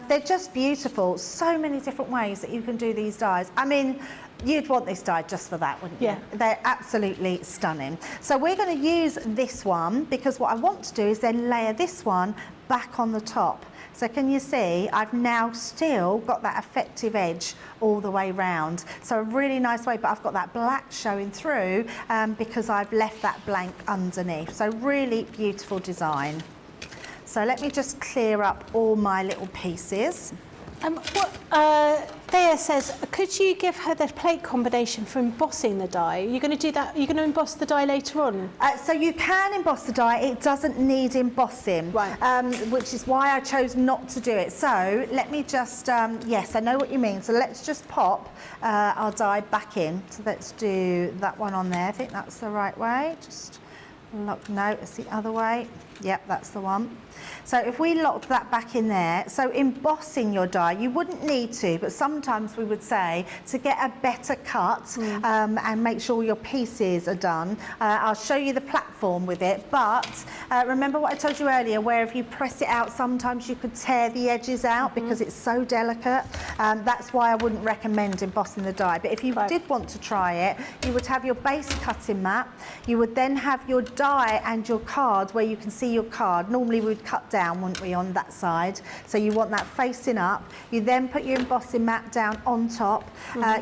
They're just beautiful. So many different ways that you can do these dies. I mean, you'd want this die just for that, wouldn't you? They're absolutely stunning. So we're going to use this one because what I want to do is then layer this one back on the top. So can you see, I've now still got that effective edge all the way round. So a really nice way, but I've got that black showing through because I've left that blank underneath. So really beautiful design. So let me just clear up all my little pieces. Thea says, could you give her the plate combination for embossing the die? You're going to do that? You're going to emboss the die later on? So you can emboss the die. It doesn't need embossing, which is why I chose not to do it. So let me just, yes, I know what you mean. So let's just pop our die back in. So let's do that one on there. I think that's the right way. Just lock, no, it's the other way. Yep, that's the one. So if we lock that back in there, so embossing your die, you wouldn't need to, but sometimes we would say to get a better cut and make sure your pieces are done. I'll show you the platform with it, but remember what I told you earlier, where if you press it out, sometimes you could tear the edges out because it's so delicate. That's why I wouldn't recommend embossing the die. But if you did want to try it, you would have your base cutting mat. You would then have your die and your card where you can see your card. Normally we would cut down, wouldn't we, on that side? So you want that facing up. You then put your embossing mat down on top.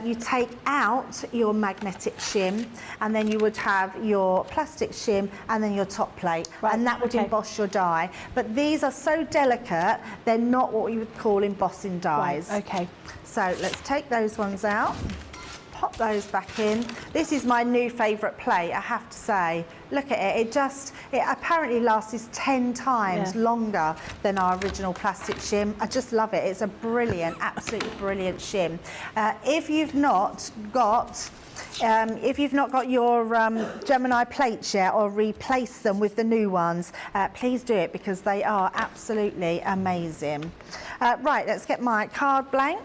You take out your magnetic shim, and then you would have your plastic shim and then your top plate. And that would emboss your die. But these are so delicate, they're not what we would call embossing dies. Okay. So let's take those ones out. Pop those back in. This is my new favourite plate, I have to say. Look at it, it apparently lasts 10 times longer than our original plastic shim. I just love it. It's a brilliant, absolutely brilliant shim. If you've not got your Gemini plates yet, or replace them with the new ones, please do it because they are absolutely amazing. Right, let's get my card blank.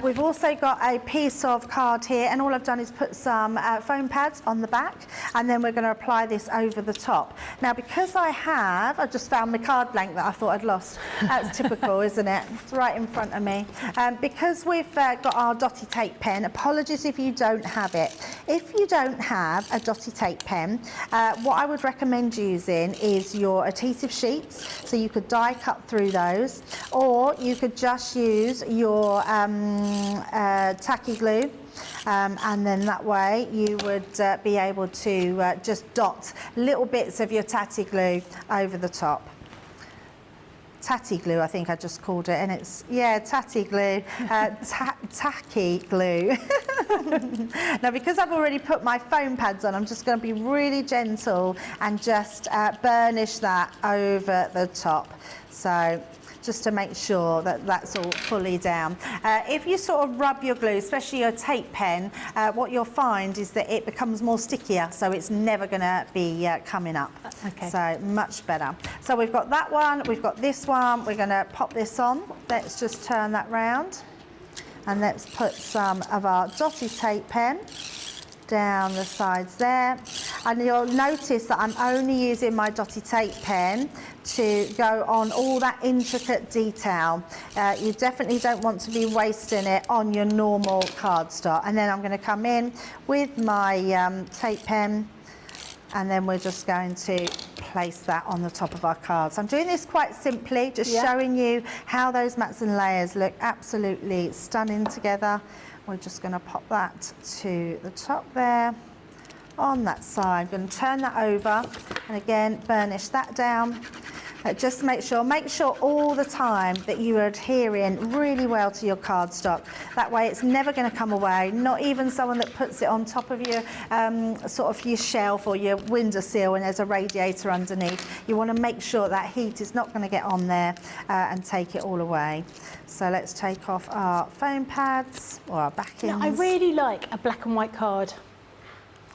We've also got a piece of card here, and all I've done is put some foam pads on the back, and then we're going to apply this over the top. Now, because I just found my card blank that I thought I'd lost. That's typical, isn't it? It's right in front of me. Because we've got our dotty tape pen, apologies if you don't have it. If you don't have a dotty tape pen, what I would recommend using is your adhesive sheets. So you could die cut through those, or you could just use your tacky glue, and then that way you would be able to just dot little bits of your tatty glue over the top. Tatty glue, I think I just called it, and it's, yeah, tatty glue, tacky glue. Now, because I've already put my foam pads on, I'm just going to be really gentle and just burnish that over the top. So just to make sure that that's all fully down. If you sort of rub your glue, especially your tape pen, what you'll find is that it becomes more stickier, so it's never going to be coming up. Okay. So much better. So we've got that one, we've got this one, we're going to pop this on. Let's just turn that round, and let's put some of our dotty tape pen down the sides there, and you'll notice that I'm only using my dotty tape pen to go on all that intricate detail. You definitely don't want to be wasting it on your normal cardstock. And then I'm going to come in with my tape pen, and then we're just going to place that on the top of our cards. I'm doing this quite simply, just showing you how those mats and layers look absolutely stunning together. We're just going to pop that to the top there. On that side, I'm going to turn that over, and again burnish that down. Just make sure all the time that you are adhering really well to your cardstock. That way it's never going to come away, not even someone that puts it on top of your sort of your shelf or your windowsill and there's a radiator underneath. You want to make sure that heat is not going to get on there and take it all away. So let's take off our foam pads or our backings. Now, I really like a black and white card.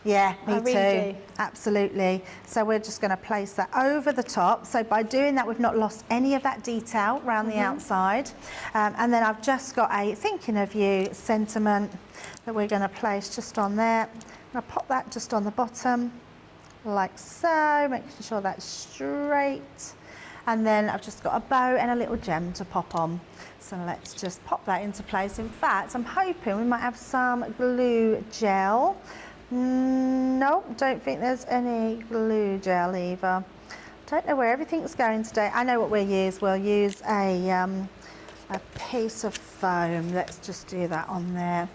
Yeah, me I really too. do. Absolutely. So we're just going to place that over the top. So by doing that, we've not lost any of that detail around the outside. And then I've just got a thinking of you sentiment that we're going to place just on there. I'm going to pop that just on the bottom, like so, making sure that's straight. And then I've just got a bow and a little gem to pop on. So let's just pop that into place. In fact, I'm hoping we might have some glue gel. No, don't think there's any glue gel either. Don't know where everything's going today. I know what we'll use. We'll use a piece of foam. Let's just do that on there.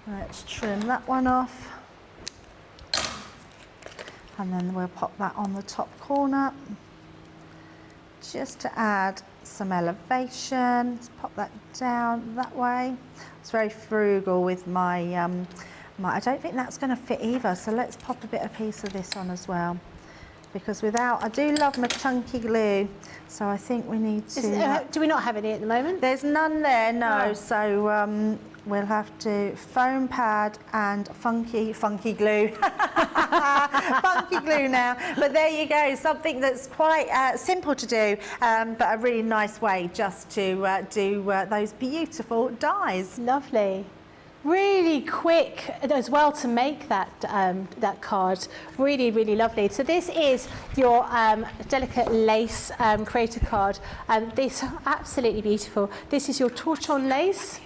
Let's trim that one off. And then we'll pop that on the top corner. just to add some elevation. Let's pop that down that way. It's very frugal with my, I don't think that's going to fit either, so let's pop a bit of piece of this on as well. Because I do love my chunky glue, so I think we need to... do we not have any at the moment? There's none there, no, Oh. so we'll have to foam pad and funky glue. Funky glue now, but there you go, something that's quite simple to do, but a really nice way just to do those beautiful dies. Lovely. Really quick as well to make that that card. Really, really lovely. So this is your delicate lace creator card. This absolutely beautiful. This is your torchon lace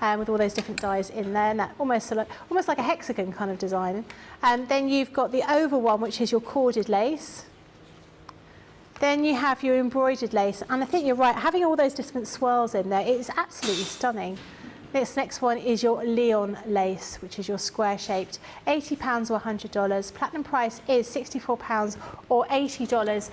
with all those different dies in there, and that almost like a hexagon kind of design. And then you've got the oval one, which is your corded lace. Then you have your embroidered lace, and I think you're right. Having all those different swirls in there, it's absolutely stunning. This next one is your Leon lace, which is your square-shaped, £80 or $100. Platinum price is £64 or $80.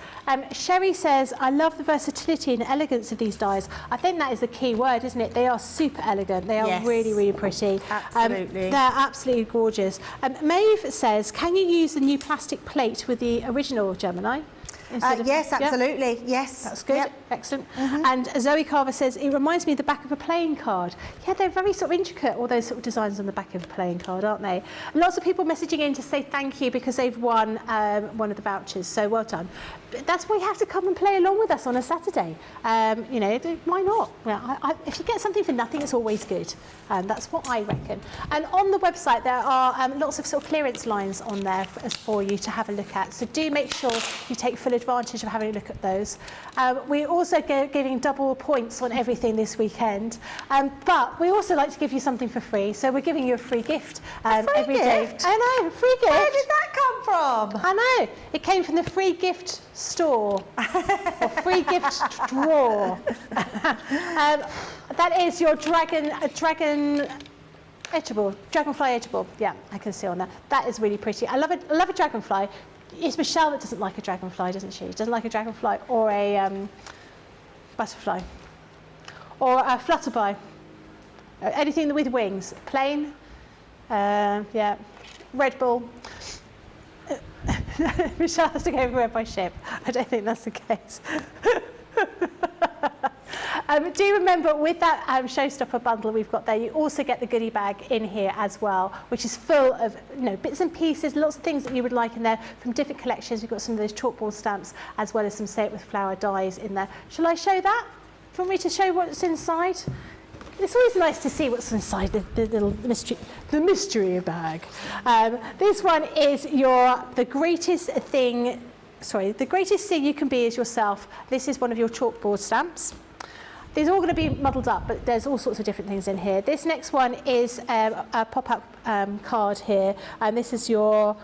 Sherry says, I love the versatility and elegance of these dies. I think that is the key word, isn't it? They are super elegant. They are really, really pretty. Absolutely. They're absolutely gorgeous. Maeve says, can you use the new plastic plate with the original Gemini? Yes, absolutely. Yes. That's good. Excellent. And Zoe Carver says, it reminds me of the back of a playing card. Yeah, they're very sort of intricate, all those sort of designs on the back of a playing card, aren't they? Lots of people messaging in to say thank you because they've won one of the vouchers, so well done. But that's why you have to come and play along with us on a Saturday. You know, why not? Well, if you get something for nothing, it's always good. That's what I reckon. And on the website, there are lots of sort of clearance lines on there for you to have a look at. So do make sure you take full advantage of having a look at those. We're also giving double points on everything this weekend, but we also like to give you something for free. So we're giving you a free gift every day. I know, free gift. Where did that come from? I know, it came from the free gift store or free gift drawer. That is your dragonfly edgeable. Yeah, I can see on that. That is really pretty. I love it. I love a dragonfly. It's Michelle that doesn't like a dragonfly, doesn't she? She doesn't like a dragonfly or a butterfly or a flutterby. Anything with wings. Plane. Yeah. Red Bull. Michelle has to go everywhere by ship. I don't think that's the case. Do remember with that Showstopper bundle we've got there, you also get the goodie bag in here as well, which is full of bits and pieces, lots of things that you would like in there from different collections. We've got some of those chalkboard stamps as well as some Say It With Flower dies in there. Shall I show that? Do you want me to show what's inside? It's always nice to see what's inside the little mystery bag. This one is the greatest thing you can be is yourself. This is one of your chalkboard stamps. These are all going to be muddled up, but there's all sorts of different things in here. This next one is a pop-up card here, and this is your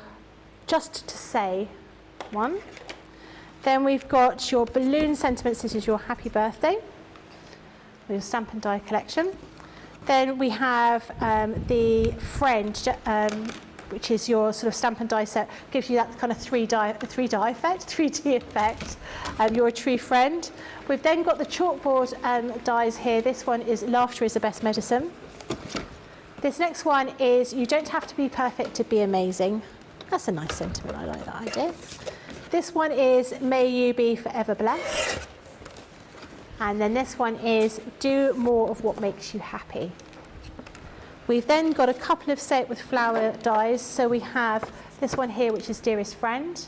Just to Say one. Then we've got your balloon sentiments. This is your happy birthday, your stamp and die collection. Then we have the Friend, which is your sort of stamp and die set, gives you that kind of 3D effect. You're a true friend. We've then got the chalkboard dies here. This one is Laughter is the Best Medicine. This next one is You Don't Have to Be Perfect to Be Amazing. That's a nice sentiment, I like that idea. This one is May You Be Forever Blessed. And then this one is Do More of What Makes You Happy. We've then got a couple of Say It With Flower dies. So we have this one here, which is Dearest Friend.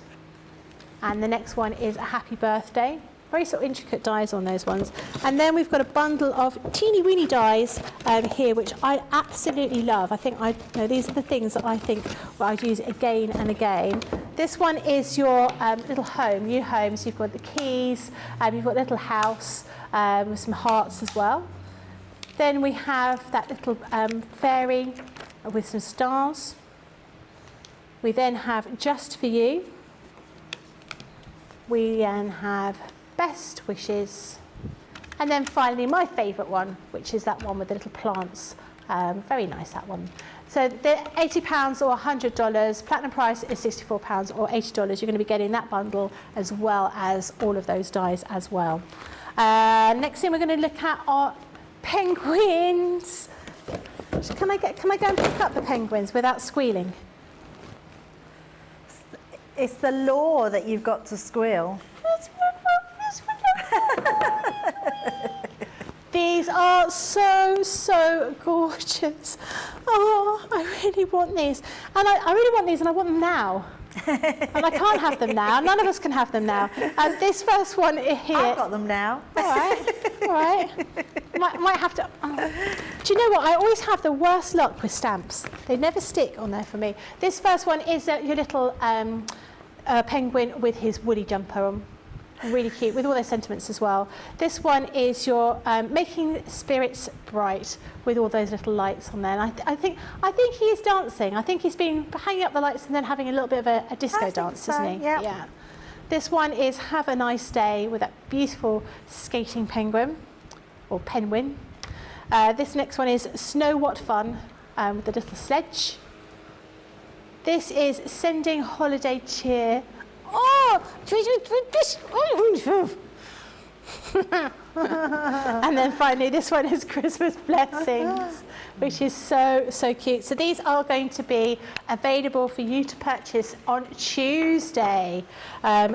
And the next one is A Happy Birthday. Very sort of intricate dies on those ones. And then we've got a bundle of teeny weeny dies here, which I absolutely love. I think these are the things that I think I'd use again and again. This one is your little home, new home. So you've got the keys, you've got a little house with some hearts as well. Then we have that little fairy with some stars. We then have Just For You. We then have Best Wishes. And then finally my favourite one, which is that one with the little plants. Very nice, that one. So they're £80 or $100. Platinum price is £64 or $80. You're going to be getting that bundle as well as all of those dies as well. Next thing we're going to look at are penguins. Can I go and pick up the penguins without squealing? It's the law that you've got to squeal. These are so gorgeous. Oh, I really want these. And I really want these, and I want them now. And I can't have them now. None of us can have them now. And this first one here. I've got them now. All right. Might have to. Oh. Do you know what? I always have the worst luck with stamps. They never stick on there for me. This first one is your little penguin with his woolly jumper on. Really cute, with all their sentiments as well. This one is your making spirits bright, with all those little lights on there. And I think he is dancing. I think he's been hanging up the lights and then having a little bit of a disco dance, isn't he? Yep. Yeah. This one is Have a Nice Day, with that beautiful skating penguin, or penguin. This next one is Snow What Fun, with the little sledge. This is Sending Holiday Cheer. Oh! And then finally, this one is Christmas Blessings, which is so cute. So these are going to be available for you to purchase on Tuesday.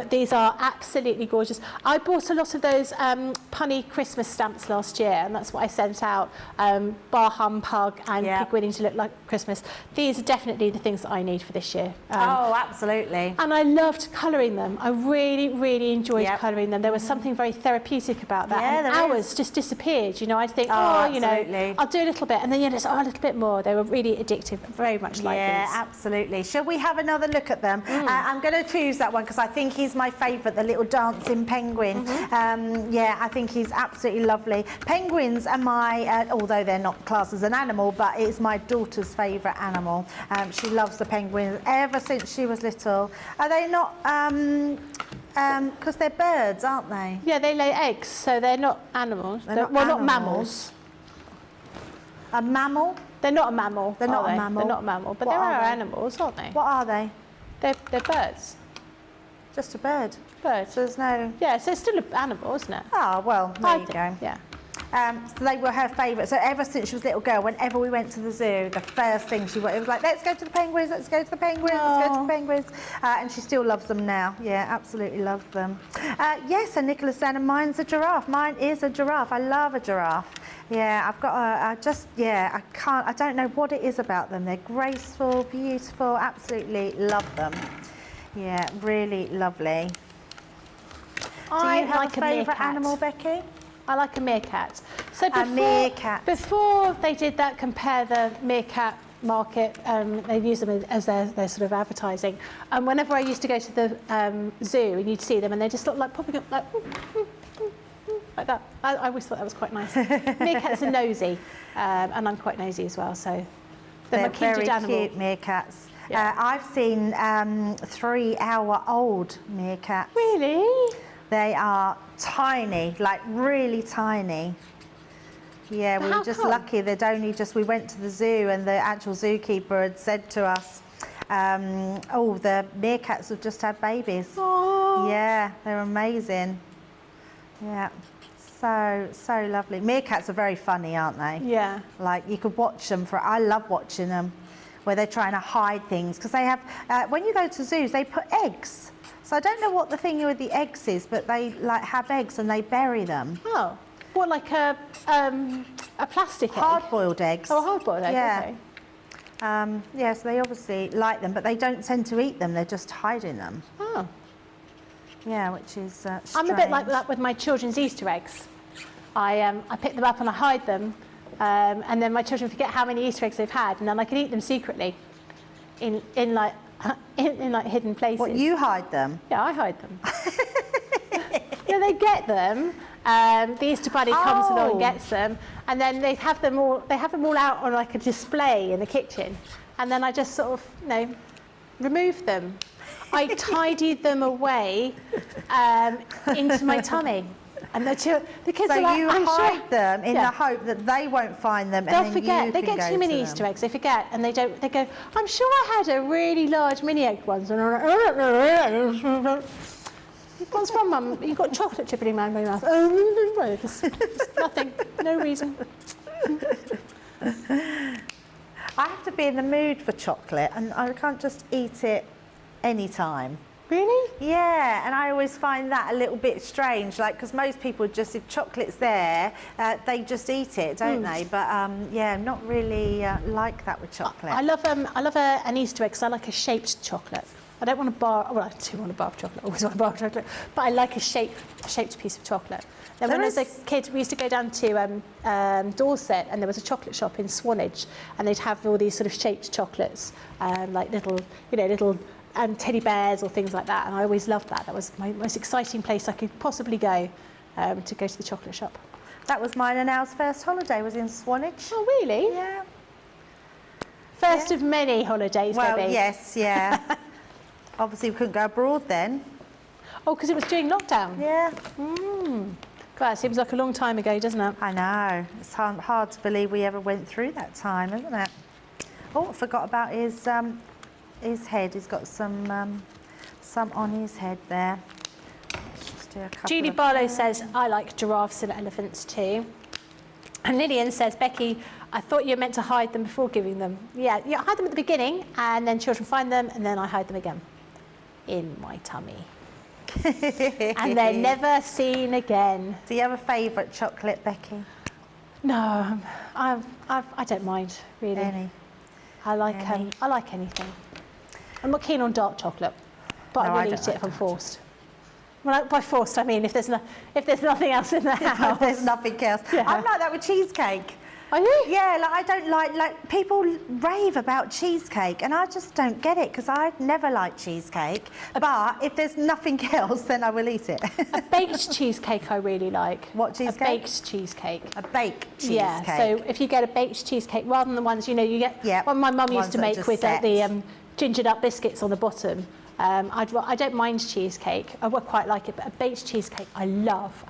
These are absolutely gorgeous. I bought a lot of those punny Christmas stamps last year, and that's what I sent out. Bar Humpug and Pig Winning to Look Like Christmas. These are definitely the things that I need for this year. Oh, absolutely. And I loved colouring them. I really enjoyed colouring them. There was something very therapeutic about that. Yeah, and hours just disappeared. You know, I'd think, you know, I'll do a little bit, and then just a little bit more. They were really addictive, very much like these. Yeah, absolutely. Shall we have another look at them? I'm going to choose that one because I think he's my favourite, the little dancing penguin. Yeah, I think he's absolutely lovely. Penguins are my, although they're not classed as an animal, but it's my daughter's favourite animal. She loves the penguins ever since she was little. Are they not, because they're birds, aren't they? Yeah, they lay eggs, so they're not animals. Not mammals. A mammal? They're not a mammal. They're not a mammal. They're not a mammal, but they are animals, aren't they? What are they? They're birds. Just a bird? Birds. So there's no... Yeah, so it's still an animal, isn't it? Oh, well, there you go. Yeah. So they were her favourite. So ever since she was a little girl, whenever we went to the zoo, the first thing she wanted, it was like, let's go to the penguins, let's go to the penguins, let's go to the penguins. And she still loves them now. Yeah, absolutely loves them. Yes, and Nicholas said, and mine's a giraffe. Mine is a giraffe. I love a giraffe. Yeah, I've got I don't know what it is about them. They're graceful, beautiful, absolutely love them. Yeah, really lovely. Do you have a favourite animal, Becky? I like a meerkat. So meerkat. Before they did that, compare the meerkat market, they use them as their sort of advertising. And whenever I used to go to the zoo, and you'd see them, and they just look like popping up like that. I always thought that was quite nice. Meerkats are nosy, and I'm quite nosy as well. So they're my kindred very animal. Cute meerkats. Yeah. I've seen 3-hour-old meerkats. Really? They are tiny, like really tiny. Yeah, we were just lucky. They'd only we went to the zoo, and the actual zookeeper had said to us, oh, the meerkats have just had babies. Aww. Yeah, they're amazing. Yeah, so lovely. Meerkats are very funny, aren't they? Yeah. Like, you could watch them I love watching them, where they're trying to hide things. Because they have, when you go to zoos, they put eggs. So I don't know what the thing with the eggs is, but they like have eggs and they bury them. Oh, what, like a plastic egg? Hard-boiled eggs. Oh, a hard-boiled egg, yeah. Okay. Yeah, so they obviously like them, but they don't tend to eat them. They're just hiding them. Oh. Yeah, which is strange. I'm a bit like that with my children's Easter eggs. I pick them up and I hide them, and then my children forget how many Easter eggs they've had, and then I can eat them secretly in like hidden places. What, you hide them? Yeah, I hide them. Yeah, they get them. The Easter Bunny comes along and gets them, and then they have them all out on like a display in the kitchen, and then I just sort of, remove them. I tidied them away into my tummy. And the kids so are like, you I'm hide sure. them in Yeah. the hope that they won't find them, They'll and then forget. you They can get go too many to Easter them. eggs. They forget, and they don't. They go, I'm sure I had a really large mini egg once. And I'm like, what's from, Mum? You've got chocolate chip in my mouth. Just nothing. No reason. I have to be in the mood for chocolate, and I can't just eat it any time. Really? Yeah, and I always find that a little bit strange, like, because most people just, if chocolate's there, they just eat it, don't they? But yeah, I'm not really like that with chocolate. I love an Easter egg because I like a shaped chocolate. I don't want a bar. Well, I do want a bar of chocolate. I always want a bar of chocolate, but I like a shaped piece of chocolate. Then when I was a kid, we used to go down to Dorset, and there was a chocolate shop in Swanage, and they'd have all these sort of shaped chocolates, like little teddy bears or things like that. And I always loved that. That was my most exciting place I could possibly go to go to the chocolate shop. That was mine and Al's first holiday, was in Swanage. Oh, really? Yeah. First of many holidays, well, maybe. yes, yeah. Obviously, we couldn't go abroad then. Oh, because it was during lockdown? Yeah. God, it seems like a long time ago, doesn't it? I know. It's hard to believe we ever went through that time, isn't it? Oh, I forgot about his head. He's got some on his head there. Let's just do a couple Julie of Barlow those. says, I like giraffes and elephants too. And Lillian says, Becky, I thought you were meant to hide them before giving them. Yeah, you hide them at the beginning, and then children find them, and then I hide them again in my tummy. And they're never seen again. Do you have a favourite chocolate, Becky? No, I don't mind really. Any? I like anything. I'm not keen on dark chocolate, but No, I I will don't eat like it if I'm forced. Well, by forced, I mean if there's nothing else in the house. If there's nothing else. Yeah. I'm like that with cheesecake. Are you? Yeah, like I don't like people rave about cheesecake, and I just don't get it because I never like cheesecake. But if there's nothing else, then I will eat it. A baked cheesecake I really like. What cheesecake? A baked cheesecake. A baked cheesecake. Yeah. So if you get a baked cheesecake rather than the ones you get, one my mum used to make with the gingered up biscuits on the bottom. I don't mind cheesecake. I would quite like it, but a baked cheesecake I love.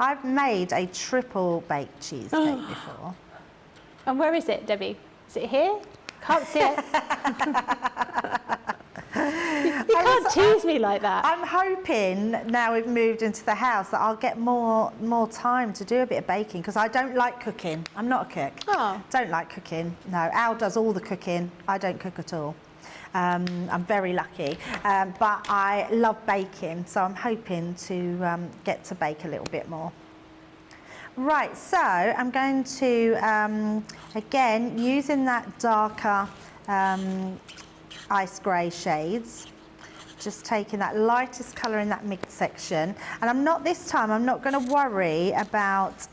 I've made a triple baked cheesecake before. And where is it, Debbie? Is it here? Can't see it. You can't tease me like that. I'm hoping now we've moved into the house that I'll get more time to do a bit of baking because I don't like cooking. I'm not a cook. Oh. Don't like cooking. No, Al does all the cooking. I don't cook at all. I'm very lucky, but I love baking, so I'm hoping to get to bake a little bit more. Right, so I'm going to, again, using that darker ice grey shades, just taking that lightest colour in that midsection. And this time I'm not going to worry about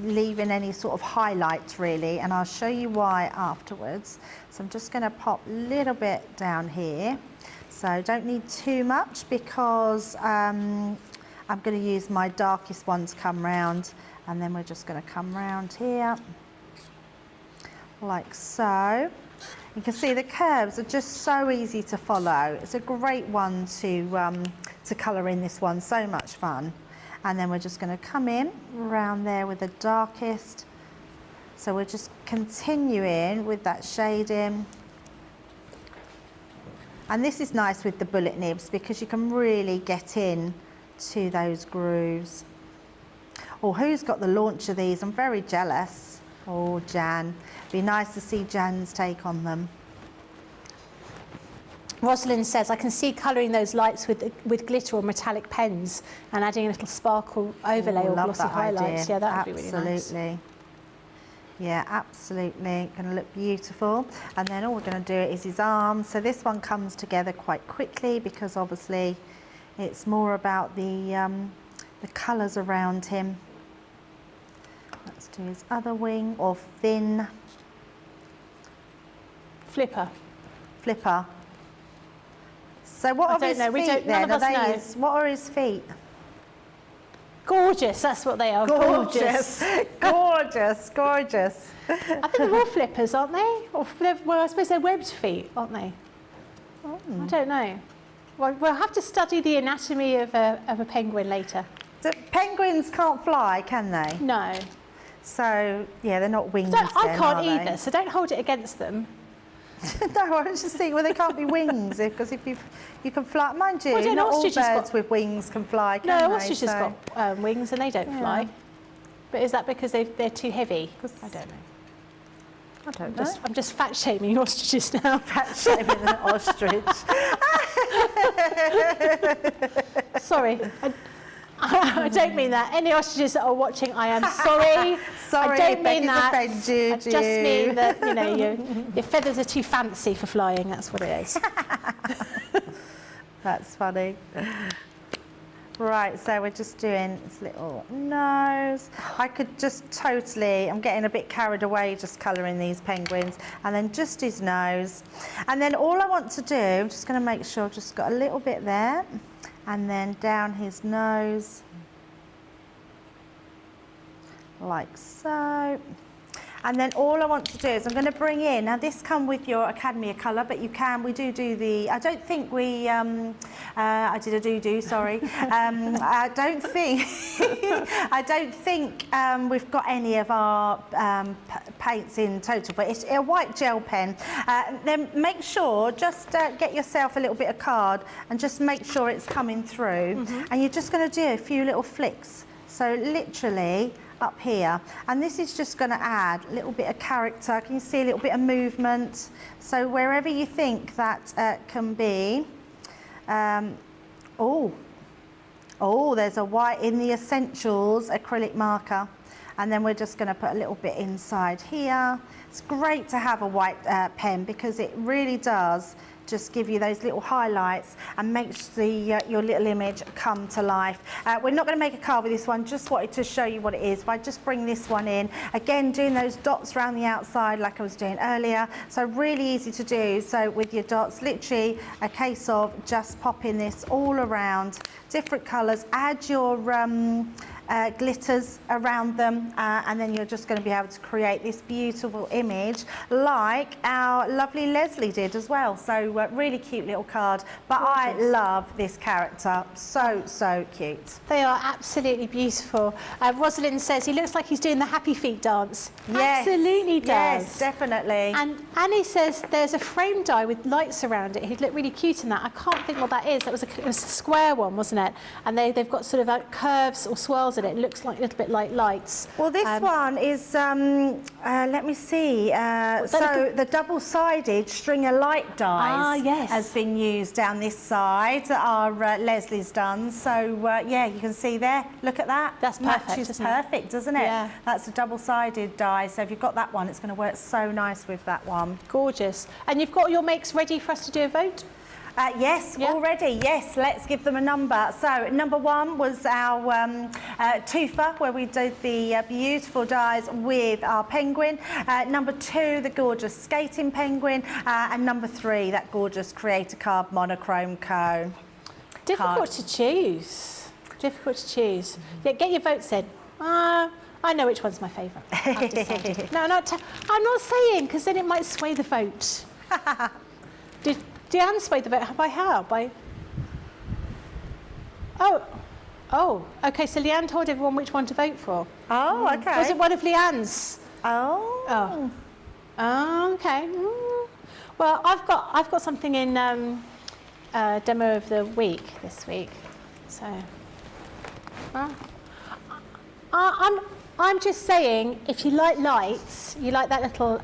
leaving any sort of highlight really, and I'll show you why afterwards. So I'm just going to pop a little bit down here. So don't need too much because I'm going to use my darkest one to come round, and then we're just going to come round here like so. You can see the curves are just so easy to follow. It's a great one to colour in, this one, so much fun. And then we're just going to come in around there with the darkest. So we're just continuing with that shading. And this is nice with the bullet nibs because you can really get in to those grooves. Oh, who's got the launch of these? I'm very jealous. Oh, Jan. Be nice to see Jan's take on them. Rosalind says, I can see colouring those lights with glitter or metallic pens and adding a little sparkle overlay or glossy highlights. Idea. Yeah, that would be really nice. Absolutely. Yeah, absolutely. Going to look beautiful. And then all we're going to do is his arms. So this one comes together quite quickly because obviously it's more about the colours around him. Let's do his other wing, or fin. Flipper. So what are his feet then? What are his feet? Gorgeous, that's what they are. Gorgeous. Gorgeous, gorgeous. I think they're all flippers, aren't they? Or well, I suppose they're webbed feet, aren't they? I don't know. Well, we'll have to study the anatomy of a penguin later. Penguins can't fly, can they? No. So, yeah, they're not wings. I can't either, so don't hold it against them. No, I was just thinking, well, they can't be wings because if you can fly, mind you, Well, not all birds with wings can fly, can they? No, ostriches got wings and they don't fly. But is that because they're too heavy? I don't know. I don't know. I'm just fat shaming ostriches now. Fat shaming an ostrich. Sorry. I don't mean that. Any ostriches that are watching, I am sorry. Sorry, I don't mean Becky's that. offended I just mean that, you know, your feathers are too fancy for flying. That's what it is. That's funny. Right, so we're just doing his little nose. I could just totally, I'm getting a bit carried away just colouring these penguins. And then just his nose. And then all I want to do, I'm just going to make sure I've just got a little bit there. And then down his nose. Like so. And then all I want to do is I'm going to bring in, now this come with your Academy of Colour, but we do the, I don't think we, I did a do-do, sorry. I don't think we've got any of our paints in total, but it's a white gel pen. Then make sure, just get yourself a little bit of card and just make sure it's coming through. And you're just going to do a few little flicks. So literally, up here, and this is just going to add a little bit of character. Can you see a little bit of movement? So wherever you think that can be. Oh, there's a white in the Essentials acrylic marker, and then we're just going to put a little bit inside here. It's great to have a white pen because it really does just give you those little highlights and makes your little image come to life. We're not going to make a card with this one, just wanted to show you what it is. If I just bring this one in, again doing those dots around the outside like I was doing earlier, so really easy to do. So with your dots, literally a case of just popping this all around, different colours, add your glitters around them, and then you're just going to be able to create this beautiful image like our lovely Leslie did as well. So really cute little card, but I love this character, so cute. They are absolutely beautiful. Rosalind says he looks like he's doing the happy feet dance. Yes, absolutely does. Yes, definitely. And Annie says there's a frame die with lights around it. He'd look really cute in that. I can't think what that is. It was a square one, wasn't it? And they've got sort of curves or swirls in it. It looks like a little bit like lights. Well, this one is, let me see, so the double-sided stringer light dies has been used down this side that our Leslie's done. So, yeah, you can see there, look at that. That's perfect, matches perfect, doesn't it? Yeah. That's a double-sided die, so if you've got that one, it's going to work so nice with that one. Gorgeous. And you've got your makes ready for us to do a vote? Yes, already, yes. Let's give them a number. So number one was our twofer, where we did the beautiful dies with our penguin. Number two, the gorgeous skating penguin. And number three, that gorgeous Creator Card monochrome cone. Difficult to choose. Difficult to choose. Yeah, get your votes in. I know which one's my favourite. I've decided. No, I'm not saying, because then it might sway the vote. Did Deanne swayed the vote? By how? By... Oh, okay, so Leanne told everyone which one to vote for. Oh, okay. Was it one of Leanne's? Oh. Oh, okay. Well, I've got something in demo of the week this week. So, I'm just saying, if you like lights, you like that little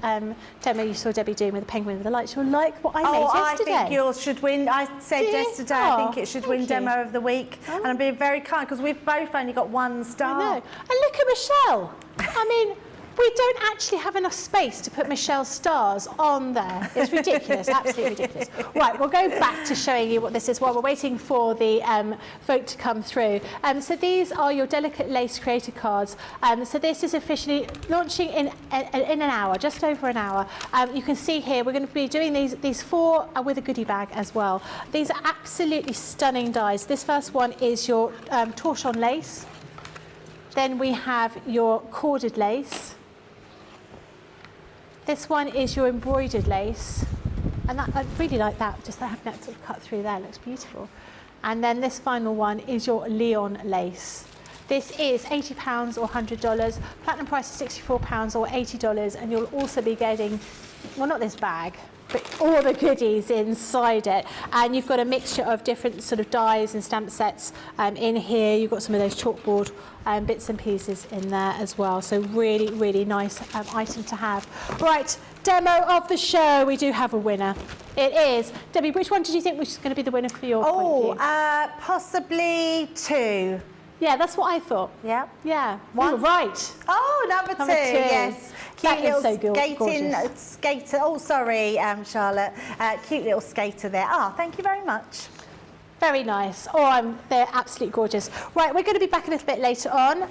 demo you saw Debbie doing with the penguin with the lights, you'll like what I made yesterday. I think yours should win. I said yesterday, I think it should win Demo of the Week. And I'm being very kind, because we've both only got one star. I know. And look at Michelle. I mean, we don't actually have enough space to put Michelle's stars on there. It's ridiculous, absolutely ridiculous. Right, we'll go back to showing you what this is while we're waiting for the vote to come through. So these are your delicate lace creator cards. So this is officially launching in an hour, just over an hour. You can see here we're going to be doing these four with a goodie bag as well. These are absolutely stunning dies. This first one is your torchon lace. Then we have your corded lace. This one is your embroidered lace, and I really like that, just having that sort of cut through there, looks beautiful. And then this final one is your Leon lace. This is £80 or $100. Platinum price is £64 or $80, and you'll also be getting, well, not this bag, but all the goodies inside it. And you've got a mixture of different sort of dies and stamp sets in here. You've got some of those chalkboard bits and pieces in there as well. So really, really nice item to have. Right, demo of the show. We do have a winner. It is, Debbie, which one did you think was going to be the winner for your point of view? Possibly 2. Yeah, that's what I thought. Yeah. Yeah. One. Right. Oh, number 2. Yes. Cute That is little so gorgeous. skater. Oh, sorry, Charlotte. Cute little skater there. Ah, thank you very much. Very nice. Oh, they're absolutely gorgeous. Right, we're going to be back a little bit later on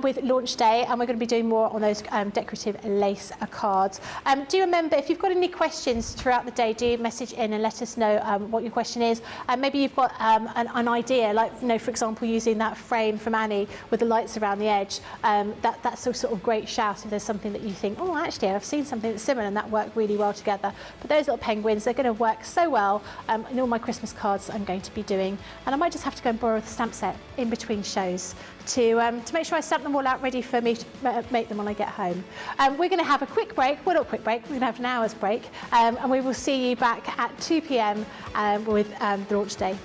with launch day, and we're going to be doing more on those decorative lace cards. Do remember, if you've got any questions throughout the day, do message in and let us know what your question is. Maybe you've got an idea, like, you know, for example, using that frame from Annie with the lights around the edge. That's a sort of great shout if there's something that you think, oh, actually, I've seen something that's similar and that worked really well together. But those little penguins, they're going to work so well in all my Christmas cards I'm going to be doing. And I might just have to go and borrow the stamp set in between shows to make sure I stamp them all out ready for me to make them when I get home. We're going to have a quick break. Well, not a quick break. We're going to have an hour's break. And we will see you back at 2 p.m. with the launch day.